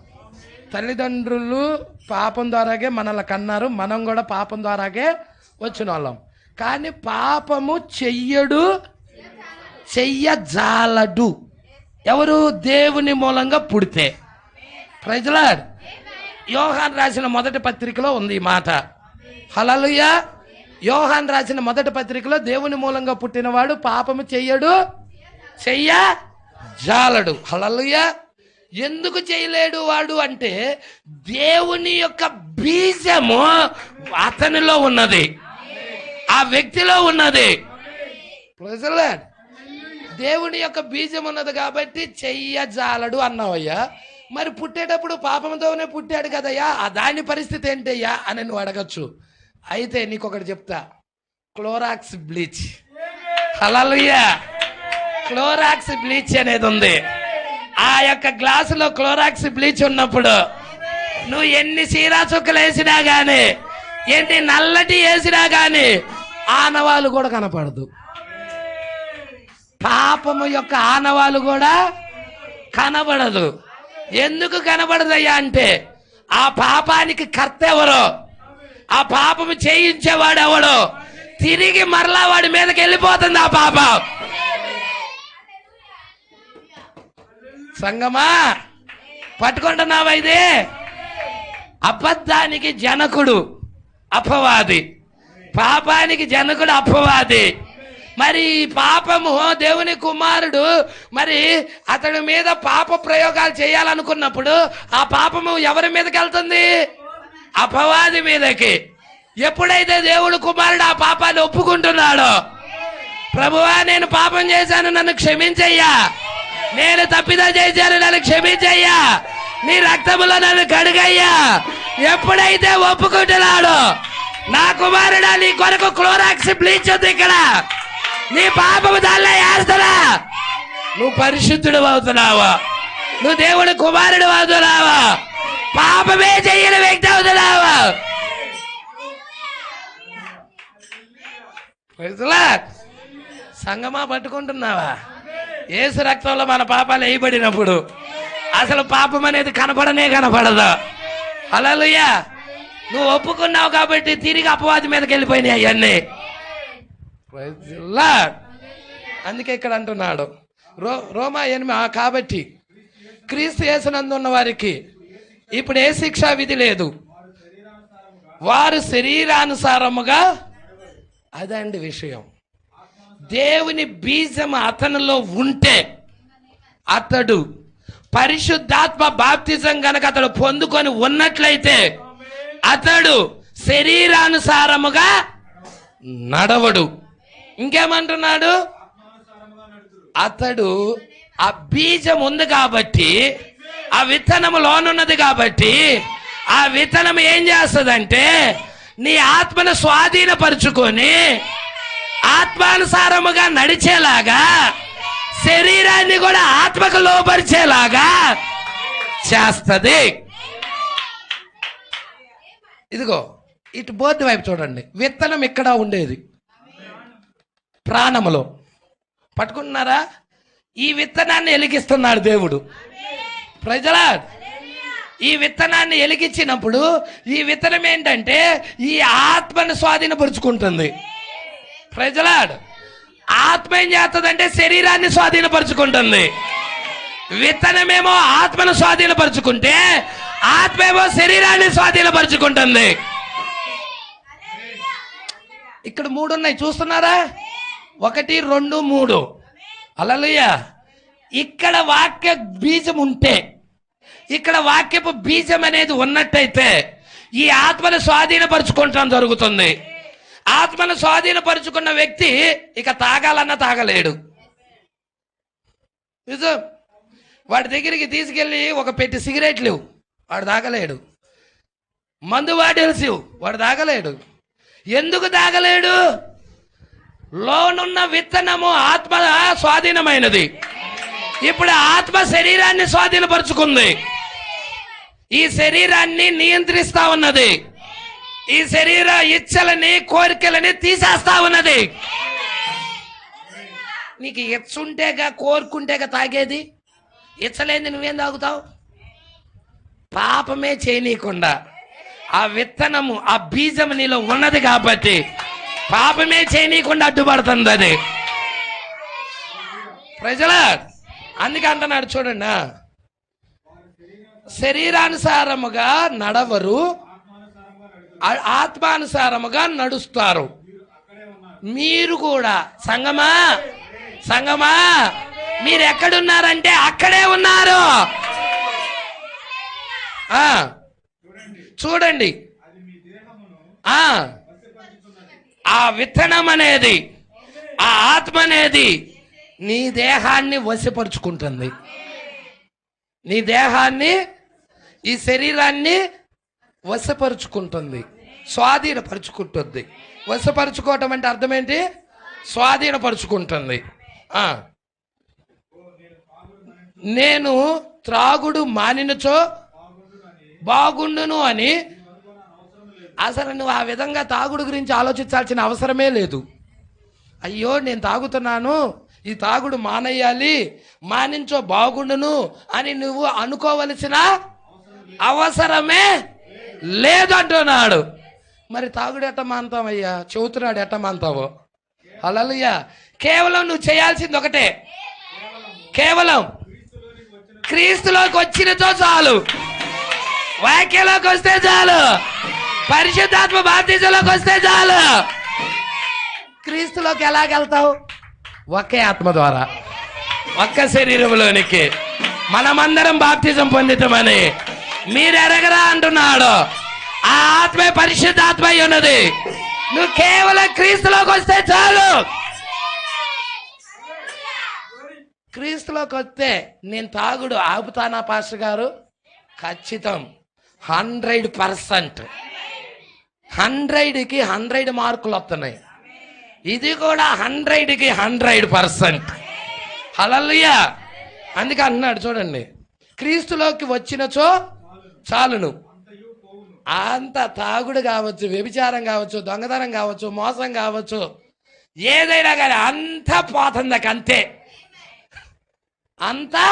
తల్లిదండ్రులు పాపం ద్వారాగే మనల్ని కన్నారు, మనం కూడా పాపం ద్వారాగే వచ్చిన వాళ్ళం. కానీ పాపము చెయ్యజాలడు ఎవరు? దేవుని మూలంగా పుడితే. Praise lord. యోహాను రాసిన మొదటి పత్రికలో ఉంది ఈ మాట. హల్లెలూయా. యోహాను రాసిన మొదటి పత్రికలో దేవుని మూలంగా పుట్టినవాడు పాపము చెయ్యజాలడు. హల్లెలూయా. ఎందుకు చేయలేడు వాడు అంటే దేవుని యొక్క బీజము అతనిలో ఉన్నది, ఆ వ్యక్తిలో ఉన్నది. Praise lord. దేవుని యొక్క బీజం ఉన్నది కాబట్టి చెయ్యజాలడు అన్నావయ్యా. మరి పుట్టేటప్పుడు పాపంతోనే పుట్టాడు కదయ్యా, దాని పరిస్థితి ఏంటయ్యా అని నువ్వు అడగచ్చు. అయితే నీకు ఒకటి చెప్తా, క్లోరాక్స్ బ్లీచ్. హల్లెలూయా. క్లోరాక్స్ బ్లీచ్ అనేది ఉంది. ఆ యొక్క గ్లాసులో క్లోరాక్స్ బ్లీచ్ ఉన్నప్పుడు నువ్వు ఎన్ని సీరా చుక్కలు వేసినా గానీ, ఎన్ని నల్లటి వేసినా గానీ ఆనవాళ్ళు కూడా కనపడదు. పాపము యొక్క ఆనవాళ్ళు కూడా కనబడదు. ఎందుకు కనబడదయ్యా అంటే ఆ పాపానికి కర్త ఎవరో, ఆ పాపము చేయించేవాడు ఎవడో, తిరిగి మరలా వాడి మీదకి వెళ్ళిపోతుంది ఆ పాపం. సంగమా పట్టుకుంటున్నావా? ఇది అబద్ధానికి జనకుడు అపవాది, పాపానికి జనకుడు అపవాది. మరి పాపము దేవుని కుమారుడు మరి అతడి మీద పాప ప్రయోగాలు చేయాలనుకున్నప్పుడు ఆ పాపము ఎవరి మీదకి వెళ్తుంది? అపవాది మీదకి. ఎప్పుడైతే దేవుడు కుమారుడు ఆ పాపాన్ని ఒప్పుకుంటున్నాడో, ప్రభువా నేను పాపం చేశాను నన్ను క్షమించయ్యా, నేను తప్పిదం చేశాను నన్ను క్షమించయ్యా, నీ రక్తములో నన్ను కడుగయ్యా, ఎప్పుడైతే ఒప్పుకుంటున్నాడో నా కుమారుడా నీ కొరకు క్లోరాక్స్ బ్లీచ్ ఉంది ఇక్కడ, నీ పాపము దానిలో వేస్తున్నా, నువ్వు పరిశుద్ధుడు అవుతున్నావా, నువ్వు దేవుడు కుమారుడు అవుతున్నావా, పాపమే చెయ్యని వ్యక్తి అవుతున్నావా? సంగమా పట్టుకుంటున్నావా? యేసు రక్తంలో మన పాపాలు వేయబడినప్పుడు అసలు పాపం అనేది కనపడదు. హల్లెలూయా. నువ్వు ఒప్పుకున్నావు కాబట్టి తిరిగి అపవాది మీదకి వెళ్ళిపోయినాయి అవన్నీ. అందుకే ఇక్కడ అంటున్నాడు రోమా 8, కాబట్టి క్రీస్తు యేసునందు ఉన్న వారికి ఇప్పుడు ఏ శిక్షా విధి లేదు, వారు శరీరానుసారముగా. అదండి విషయం. దేవుని బీజం అతనిలో ఉంటే, అతడు పరిశుద్ధాత్మ బాప్తిజం గనక అతడు పొందుకొని ఉన్నట్లయితే అతడు శరీరానుసారముగా నడవడు. ఇంకేమంటున్నాడు? అతడు ఆ బీజం ఉంది కాబట్టి, ఆ విత్తనము లోనున్నది కాబట్టి, ఆ విత్తనం ఏం చేస్తుందంటే నీ ఆత్మను స్వాధీనపరుచుకొని ఆత్మానుసారముగా నడిచేలాగా, శరీరాన్ని కూడా ఆత్మకు లోపరిచేలాగా చేస్తుంది. ఇదిగో ఇటు బోధి వైపు చూడండి. విత్తనం ఇక్కడ ఉండేది ప్రాణములో, పట్టుకుంటున్నారా? ఈ విత్తనాన్ని ఎలిగిస్తున్నాడు దేవుడు. ప్రజలా, ఈ విత్తనాన్ని ఎలిగించినప్పుడు ఈ విత్తనం ఏంటంటే ఈ ఆత్మను స్వాధీనపరుచుకుంటుంది. ప్రజలాడ్, ఆత్మ ఏం చేస్తుందంటే శరీరాన్ని స్వాధీనపరుచుకుంటుంది. విత్తనమేమో ఆత్మను స్వాధీనపరుచుకుంటే ఆత్మేమో శరీరాన్ని స్వాధీనపరుచుకుంటుంది. ఇక్కడ 3 ఉన్నాయి, చూస్తున్నారా? 1, 2, 3. హల్లెలూయా. ఇక్కడ వాక్య బీజం ఉంటే, ఇక్కడ వాక్యపు బీజం అనేది ఉన్నట్టయితే ఈ ఆత్మను స్వాధీనపరుచుకుంటాం జరుగుతుంది. ఆత్మను స్వాధీనపరుచుకున్న వ్యక్తి ఇక తాగాలన్నా తాగలేడు. నిజం. వాడి దగ్గరికి తీసుకెళ్ళి ఒక పెట్టి సిగరెట్లు వాడు తాగలేడు. మందు బాటిల్స్ వాడు తాగలేడు. ఎందుకు తాగలేడు? లోనున్న విత్తనము ఆత్మ స్వాధీనమైనది. ఇప్పుడు ఆత్మ శరీరాన్ని స్వాధీనపరుచుకుంది. ఈ శరీరాన్ని నియంత్రిస్తా ఉన్నది. ఈ శరీర ఇచ్చలని కోరికలని తీసేస్తా ఉన్నది. నీకు ఇచ్చుంటేగా కోరుకుంటేగా తాగేది. ఇచ్చలేంది నువ్వేం తాగుతావు? పాపమే చేయనీయకుండా ఆ విత్తనము, ఆ బీజం నీలో ఉన్నది కాబట్టి పాపమే చేయనీయకుండా అడ్డుపడుతుంది అది. ప్రజలా, అందుకే అంటున్నాడు చూడండి, శరీరానుసారముగా నడవరు, ఆత్మానుసారముగా నడుస్తారు. మీరు కూడా సంగమా మీరు ఎక్కడున్నారంటే అక్కడే ఉన్నారు. చూడండి, ఆ విత్తనం అనేది, ఆ ఆత్మ అనేది నీ దేహాన్ని వశపరుచుకుంటుంది. నీ దేహాన్ని, ఈ శరీరాన్ని వశపరుచుకుంటుంది, స్వాధీనపరుచుకుంటుంది. వశపరుచుకోవటం అంటే అర్థం ఏంటి? స్వాధీనపరుచుకుంటుంది. నేను త్రాగుడు మానినచో బాగుండును అని. అసలు నువ్వు ఆ విధంగా తాగుడు గురించి ఆలోచించాల్సిన అవసరమే లేదు. అయ్యో నేను తాగుతున్నాను, ఈ తాగుడు మానేయాలి, మానించో బాగుండును అని నువ్వు అనుకోవలసిన అవసరమే లేదంటున్నాడు. మరి తాగుడు ఎట్ట మానతావయ్యా? చెబుతున్నాడు ఎట్ట మానతావో. హల్లెలూయా. కేవలం నువ్వు చేయాల్సింది ఒకటే, కేవలం క్రీస్తులోకి వచ్చినతో చాలు, వాక్యంలోకి వస్తే చాలు, పరిశుద్ధాత్మ బాప్తిజంలోకి వస్తే చాలు. క్రీస్తులోకి ఎలాగెళ్తావు? ఒకే ఆత్మ ద్వారా, ఒక్క శరీరంలోనికి. మనమందరం బాప్తిజం పొందితమని మీరు ఎరగరా అంటున్నాడు. ఆ ఆత్మే పరిశుద్ధాత్మ అయి ఉన్నది. నువ్వు కేవలం క్రీస్తులోకి వస్తే చాలు. క్రీస్తులోకి వస్తే నేను తాగుడు ఆపుతానా పాస్టర్ గారు? ఖచ్చితం, 100%. 100కి 100 మార్కులు వస్తున్నాయి. ఇది కూడా 100కి 100%. హల్లెలూయా. అందుకే అన్నాడు చూడండి, క్రీస్తులోకి వచ్చినచో చాలును. అంత తాగుడు కావచ్చు, వ్యభిచారం కావచ్చు, దొంగతనం కావచ్చు, మోసం కావచ్చు, ఏదైనా కానీ అంతా పోతుంది. అంతే, అంతా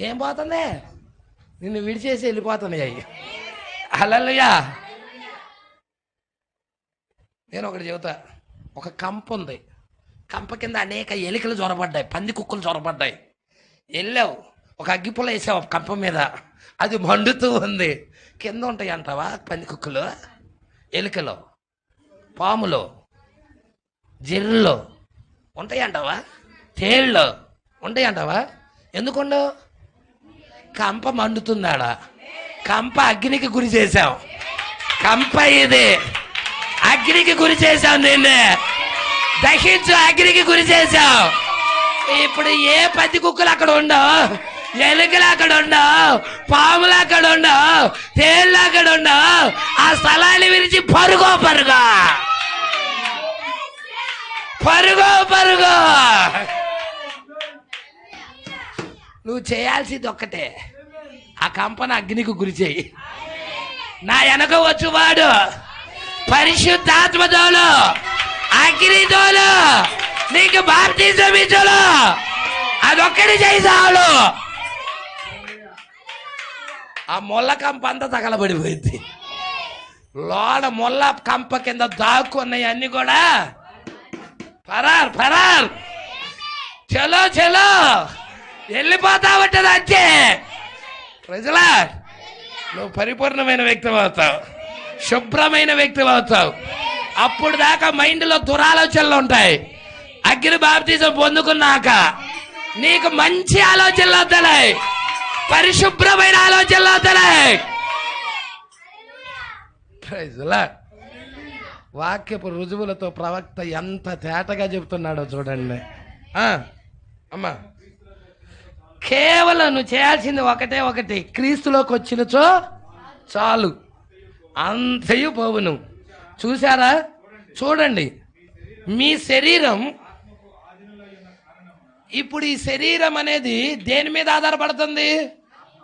ఏం పోతుంది? నిన్ను విడిచేసి వెళ్ళిపోతున్నాయి అయ్యి. హల్లెలూయా. నేను ఒకటి చెబుతా. ఒక కంప ఉంది, కంప కింద అనేక ఎలికలు జొరబడ్డాయి, పంది కుక్కలు జొరబడ్డాయి. వెళ్ళావు, ఒక అగ్గిపుల్ల వేసావు కంప మీద, అది మండుతూ ఉంది. కింద ఉంటాయి అంటావా పంది కుక్కలు, ఎలికలు, పాములు, జిర్రలు ఉంటాయి అంటావా? తేళ్ళు ఉంటాయి అంటావా? ఎందుకుండవు? కంప మండుతుందాడా? కంప అగ్నికి గురి చేశావు. కంప ఇది అగ్నికి గురి చేశావు, నిన్నే దహించు, అగ్నికి గురి చేశావు. ఇప్పుడు ఏ పంది కుక్కలు అక్కడ ఉండవు, ఎలుకలు అక్కడ ఉండవు, పాములు అక్కడ ఉండవు, తేళ్ళు అక్కడ ఉండవు. ఆ స్థలాన్ని విరిచి పరుగో పరుగో పరుగో పరుగో. నువ్వు చేయాల్సింది ఒక్కటే, ఆ కంపన అగ్నికి గురి చేయి. నా వెనక వచ్చువాడు పరిశుద్ధాత్మతోలు అగ్నితోలు నీకు బాప్తిజం ఇచ్చును. అదొక్కటి చేయి చాలు. ఆ మొల్ల కంప అంతా తగలబడిపోయింది. లోన మొల్ల కంప కింద దాక్కున్నాయి అన్ని కూడా ఫరార్ ఫరార్. చలో చలో వెళ్ళిపోతావట్టది అంతే. ప్రజలా, నువ్వు పరిపూర్ణమైన వ్యక్తి అవుతావు, శుభ్రమైన వ్యక్తి అవుతావు. అప్పుడు దాకా మైండ్లో దురాలోచనలు ఉంటాయి. అగ్ని బాప్తిజం పొందుకున్నాక నీకు మంచి ఆలోచనలు వస్తున్నాయి, పరిశుభ్రమైన ఆలోచనలు వస్తున్నాయి. ప్రజలా, వాక్యపు రుజువులతో ప్రవక్త ఎంత తేటగా చెబుతున్నాడో చూడండి. అమ్మా, కేవలం నువ్వు చేయాల్సింది ఒకటే ఒకటి, క్రీస్తులోకి వచ్చినచో చాలు, అంతయు పోవును. చూసారా? చూడండి, మీ శరీరం ఇప్పుడు, ఈ శరీరం అనేది దేని మీద ఆధారపడుతుంది?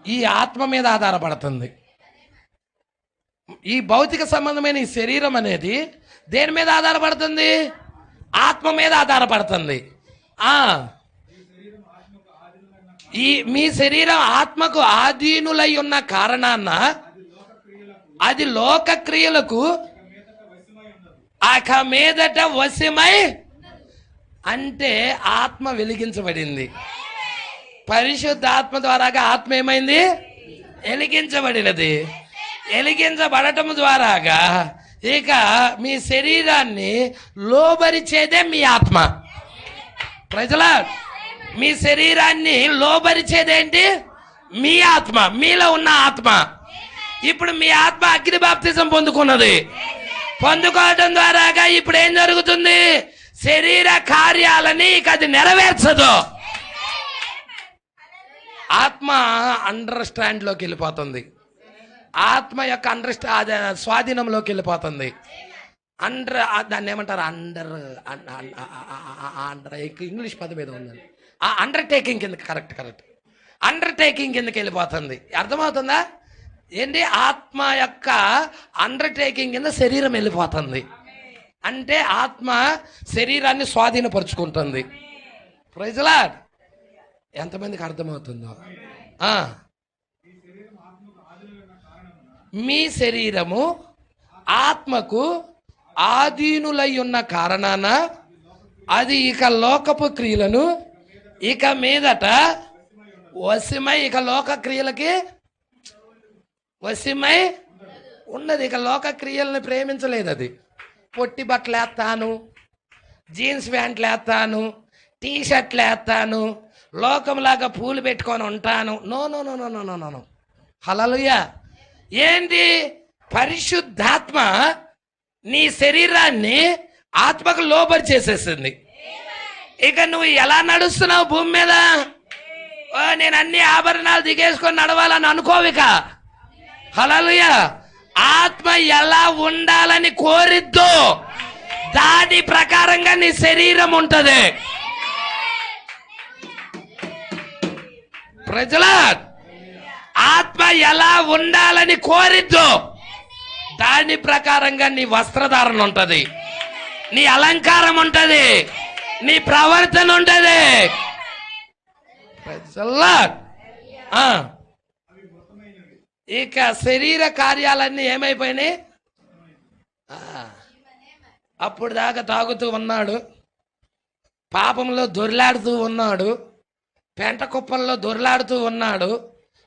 ఈ ఆత్మ మీద ఆధారపడుతుంది. ఈ భౌతిక సంబంధమైన ఈ శరీరం అనేది దేని మీద ఆధారపడుతుంది? ఆత్మ మీద ఆధారపడుతుంది. ఈ మీ శరీరం ఆత్మకు ఆధీనులై ఉన్న కారణాన అది లోక క్రియలకు ఆక మీదట వశమై, అంటే ఆత్మ వెలిగించబడింది. పరిశుద్ధాత్మ ద్వారాగా ఆత్మ ఏమైంది? వెలిగించబడినది. వెలిగించబడటం ద్వారాగా ఇక మీ శరీరాన్ని లోబరిచేదే మీ ఆత్మ. ప్రజలా, మీ శరీరాన్ని లోబరిచేదేంటి? మీ ఆత్మ, మీలో ఉన్న ఆత్మ. ఇప్పుడు మీ ఆత్మ అగ్ని బాప్తిజం పొందుకున్నది. పొందుకోవడం ద్వారాగా ఇప్పుడు ఏం జరుగుతుంది? శరీర కార్యాలని ఇక అది నెరవేర్చదు. ఆత్మ అండర్స్టాండ్లోకి వెళ్ళిపోతుంది. ఆత్మ యొక్క స్వాధీనంలోకి వెళ్ళిపోతుంది. దాన్ని ఏమంటారు? ఇంగ్లీష్ పదం ఏదో ఉందండి. అండర్టేకింగ్ కింద, కరెక్ట్ అండర్టేకింగ్ కిందకి వెళ్ళిపోతుంది. అర్థమవుతుందా? ఏంటి? ఆత్మ యొక్క అండర్టేకింగ్ కింద శరీరం వెళ్ళిపోతుంది. అంటే ఆత్మ శరీరాన్ని స్వాధీనపరుచుకుంటుంది. Praise the lord. ఎంతమందికి అర్థమవుతుందో? మీ శరీరము ఆత్మకు ఆధీనులై ఉన్న కారణాన అది ఇక లోకపు క్రియలను ఇక మీదట వశమై, ఇక లోక క్రియలకి వశమై ఉన్నది. ఇక లోక క్రియలను ప్రేమించలేదు. అది పొట్టి బట్టలు వేస్తాను, జీన్స్ ప్యాంట్లు వేస్తాను, టీ షర్ట్లు వేస్తాను, లోకంలాగా పూలు పెట్టుకొని ఉంటాను. No no no no no no no. Hallelujah. ఏంటి? పరిశుద్ధాత్మ నీ శరీరాన్ని ఆత్మకు లోబరి చేసేసింది. ఇక నువ్వు ఎలా నడుస్తున్నావు భూమి మీద? నేను అన్ని ఆభరణాలు దిగేసుకొని నడవాలని అనుకోవిక. హల్లెలూయా. ఆత్మ ఎలా ఉండాలని కోరిద్దో దాని ప్రకారంగా నీ శరీరం ఉంటది. ప్రజలా, ఆత్మ ఎలా ఉండాలని కోరిద్దో దాని ప్రకారంగా నీ వస్త్రధారణ ఉంటది, నీ అలంకారం ఉంటది, నీ ప్రవర్తన ఉంటది. ఇక శరీర కార్యాలన్నీ ఏమైపోయినాయి? అప్పుడు దాకా తాగుతూ ఉన్నాడు, పాపంలో దొర్లాడుతూ ఉన్నాడు, పెంట కుప్పల్లో దొర్లాడుతూ ఉన్నాడు,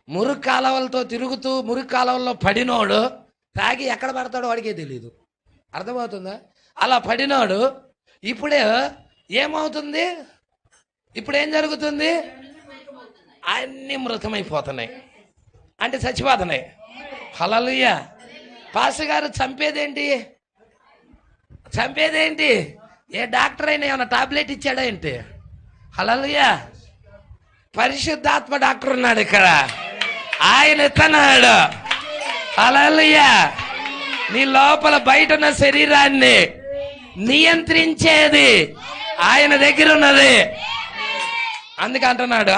మురుగు కాలవలతో తిరుగుతూ మురుగు కాలవల్లో పడినోడు తాగి ఎక్కడ పడతాడో వాడికే తెలీదు. అర్థమవుతుందా? అలా పడినోడు ఇప్పుడే ఏమవుతుంది? ఇప్పుడు ఏం జరుగుతుంది? అన్నీ మృతమైపోతున్నాయి, అంటే చచ్చిపోతున్నాయి. హల్లెలూయా. పాస్టర్ గారు చంపేదేంటి? చంపేదేంటి? ఏ డాక్టర్ అయినా ఏమైనా టాబ్లెట్ ఇచ్చాడా ఏంటి? హల్లెలూయా. పరిశుద్ధాత్మ డాక్టర్ ఉన్నాడు ఇక్కడ, ఆయన ఇస్తున్నాడు. హల్లెలూయా. నీ లోపల బయట ఉన్న శరీరాన్ని నియంత్రించేది ఆయన దగ్గర ఉన్నది. అందుకే అంటున్నాడు,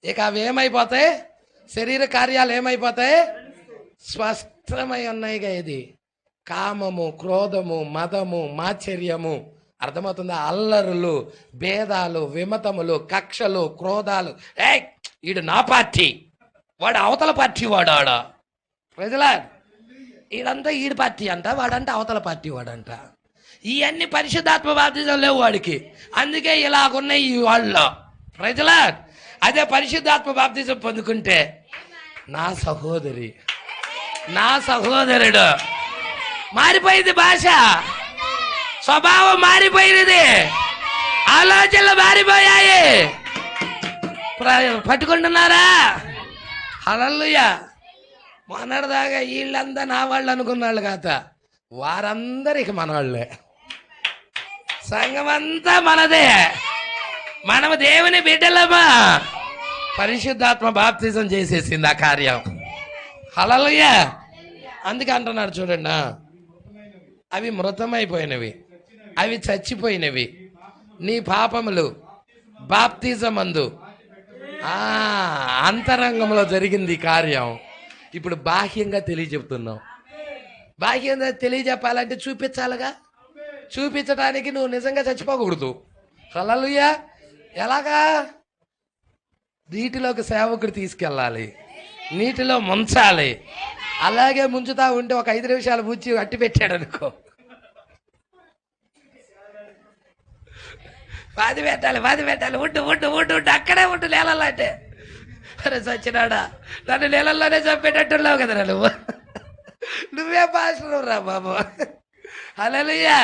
ఇక అవి ఏమైపోతాయి, శరీర కార్యాలు ఏమైపోతాయి, స్పష్టమై ఉన్నాయిగా. ఇది కామము, క్రోధము, మదము, మాచర్యము, అర్థమవుతుందా? అల్లరులు, భేదాలు, విమతములు, కక్షలు, క్రోధాలు. ఈడు నా పార్టీ, వాడు అవతల పార్టీ వాడు. ఆడ ప్రజలా ఈడంతా ఈడు పార్టీ అంట, వాడంట అవతల పార్టీ వాడంట. ఇవన్నీ పరిశుద్ధాత్మ బాప్తిజం లేవు వాడికి, అందుకే ఇలాగున్నాయి ఈ వాళ్ళలో. ప్రజలా అదే పరిశుద్ధాత్మ బాప్తిజం పొందుకుంటే నా సహోదరి, నా సహోదరుడు మారిపోయింది, భాష స్వభావం మారిపోయినది, ఆలోచనలు మారిపోయాయి. పట్టుకుంటున్నారా? హల్లెలూయా. మొన్నటిదాకా వీళ్ళంతా నా వాళ్ళు అనుకున్నాళ్ళు కాక, వారందరికి మనవాళ్ళే. సంఘం అంతా మనదే, మనము దేవుని బిడ్డలమా. పరిశుద్ధాత్మ బాప్తిజం చేసేసింది ఆ కార్యం. హల్లెలూయా. అందుకే అంటున్నాడు చూడండి, అవి మృతమైపోయినవి, అవి చచ్చిపోయినవి, నీ పాపములు బాప్తిజమందు అంతరంగంలో జరిగింది ఈ కార్యం. ఇప్పుడు బాహ్యంగా తెలియజెప్తున్నావు. బాహ్యంగా తెలియజెప్పాలంటే చూపించాలిగా. చూపించడానికి నువ్వు నిజంగా చచ్చిపోకూడదు. హల్లెలూయా. ఎలాగా? నీటిలోకి సేవకుడు తీసుకెళ్ళాలి, నీటిలో ముంచాలి. అలాగే ముంచుతా ఉంటే ఒక 5 నిమిషాలు ముంచి అట్టి పెట్టాడు అనుకో, వాది పెట్టాలి, ఉండు అక్కడే ఉండు నీళ్ళల్లో. అంటే అరే సచ్చినాడా, నన్ను నీళ్ళల్లోనే చంపేటట్టున్నావు కదా నువ్వే పాస్టర్ రా బాబు. హల్లెలూయా.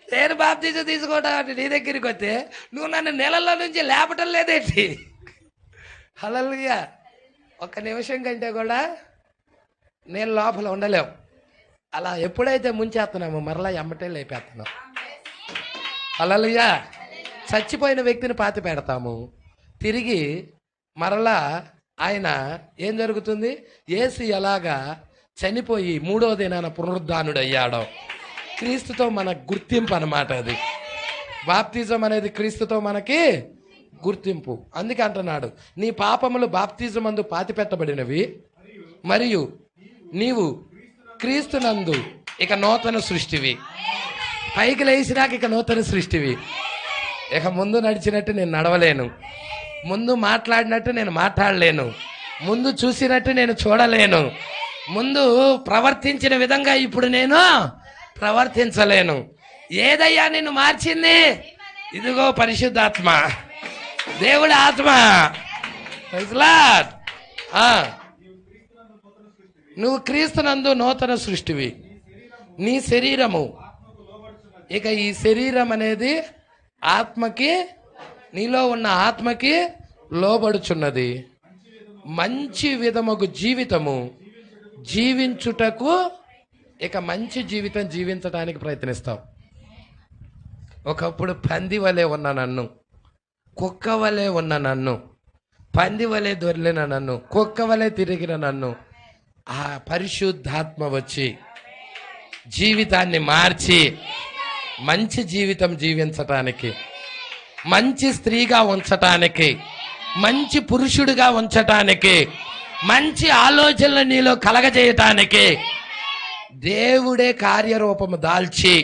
నేను బాప్తిజం తీసుకోవడం అంటే నీ దగ్గరికి వస్తే నువ్వు నన్ను నీళ్ళల్లో నుంచి లేపటం లేదేంటి? హల్లెలూయా. 1 నిమిషం కంటే కూడా నేను లోపల ఉండలేవు. అలా ఎప్పుడైతే ముంచేస్తున్నామో మరలా ఎమ్మటే లేపేస్తున్నాం. హల్లెలూయా. చచ్చిపోయిన వ్యక్తిని పాతి పెడతాము, తిరిగి మరలా ఆయన ఏం జరుగుతుంది? యేసు ఎలాగా చనిపోయి 3వ దినాన పునరుద్ధానుడు అయ్యాడో, క్రీస్తుతో మన గుర్తింపు అన్నమాట. అది బాప్తిజం అనేది క్రీస్తుతో మనకి గుర్తింపు. అందుకే అంటున్నాడు, నీ పాపములు బాప్తిజం అందు పాతి పెట్టబడినవి, మరియు నీవు క్రీస్తునందు ఇక నూతన సృష్టివి. పైకి లేచినాక ఇక నూతన సృష్టివి. ఇక ముందు నడిచినట్టు నేను నడవలేను, ముందు మాట్లాడినట్టు నేను మాట్లాడలేను, ముందు చూసినట్టు నేను చూడలేను, ముందు ప్రవర్తించిన విధంగా ఇప్పుడు నేను ప్రవర్తించలేను. ఏదయ్యా నిన్ను మార్చింది? ఇదిగో పరిశుద్ధాత్మ, దేవుడి ఆత్మ. నువ్వు క్రీస్తునందు నూతన సృష్టివి. నీ శరీరము, ఇక ఈ శరీరం అనేది ఆత్మకి, నీలో ఉన్న ఆత్మకి లోబడుచున్నది. మంచి విధముకు జీవితము జీవించుటకు, ఇక మంచి జీవితం జీవించడానికి ప్రయత్నిస్తావు. ఒకప్పుడు పంది వలె ఉన్న నన్ను, కుక్క వలె ఉన్న నన్ను, పంది వలె దొరిలిన నన్ను, కుక్క వలె తిరిగిన నన్ను ఆ పరిశుద్ధాత్మ వచ్చి జీవితాన్ని మార్చి మంచి జీవితం జీవించటానికి, మంచి స్త్రీగా ఉంచటానికి, మంచి పురుషుడిగా ఉంచటానికి, మంచి ఆలోచనలు నీలో కలగజేయటానికి దేవుడే కార్యరూపము దాల్చి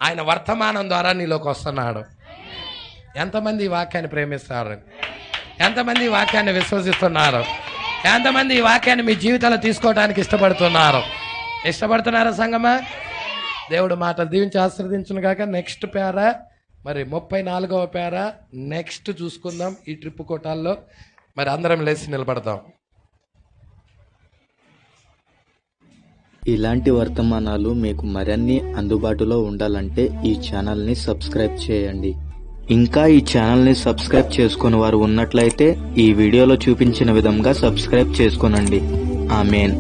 ఆయన వర్తమానం ద్వారా నీలోకి వస్తున్నాడు. ఎంతమంది ఈ వాక్యాన్ని ప్రేమిస్తారు? ఎంతమంది ఈ వాక్యాన్ని విశ్వసిస్తున్నారు? ఎంతమంది ఈ వాక్యాన్ని మీ జీవితాల్లో తీసుకోవడానికి ఇష్టపడుతున్నారా సంగమా? దేవుడు మాటలు దీవించి ఆశీర్వదించును గాక. నెక్స్ట్ పేరా, మరి 34వ పేరా నెక్స్ట్ చూసుకుందాం ఈ ట్రిప్ కోటాల్లో. మరి అందరం లేచి నిలబడతాం. ఇలాంటి వర్తమానాలు మీకు మరిన్ని అందుబాటులో ఉండాలంటే ఈ ఛానల్ని సబ్స్క్రైబ్ చేయండి. ఇంకా ఈ ఛానల్ని సబ్స్క్రైబ్ చేసుకుని వారు ఉన్నట్లయితే ఈ వీడియోలో చూపించిన విధంగా సబ్స్క్రైబ్ చేసుకోనండి. ఆమేన్.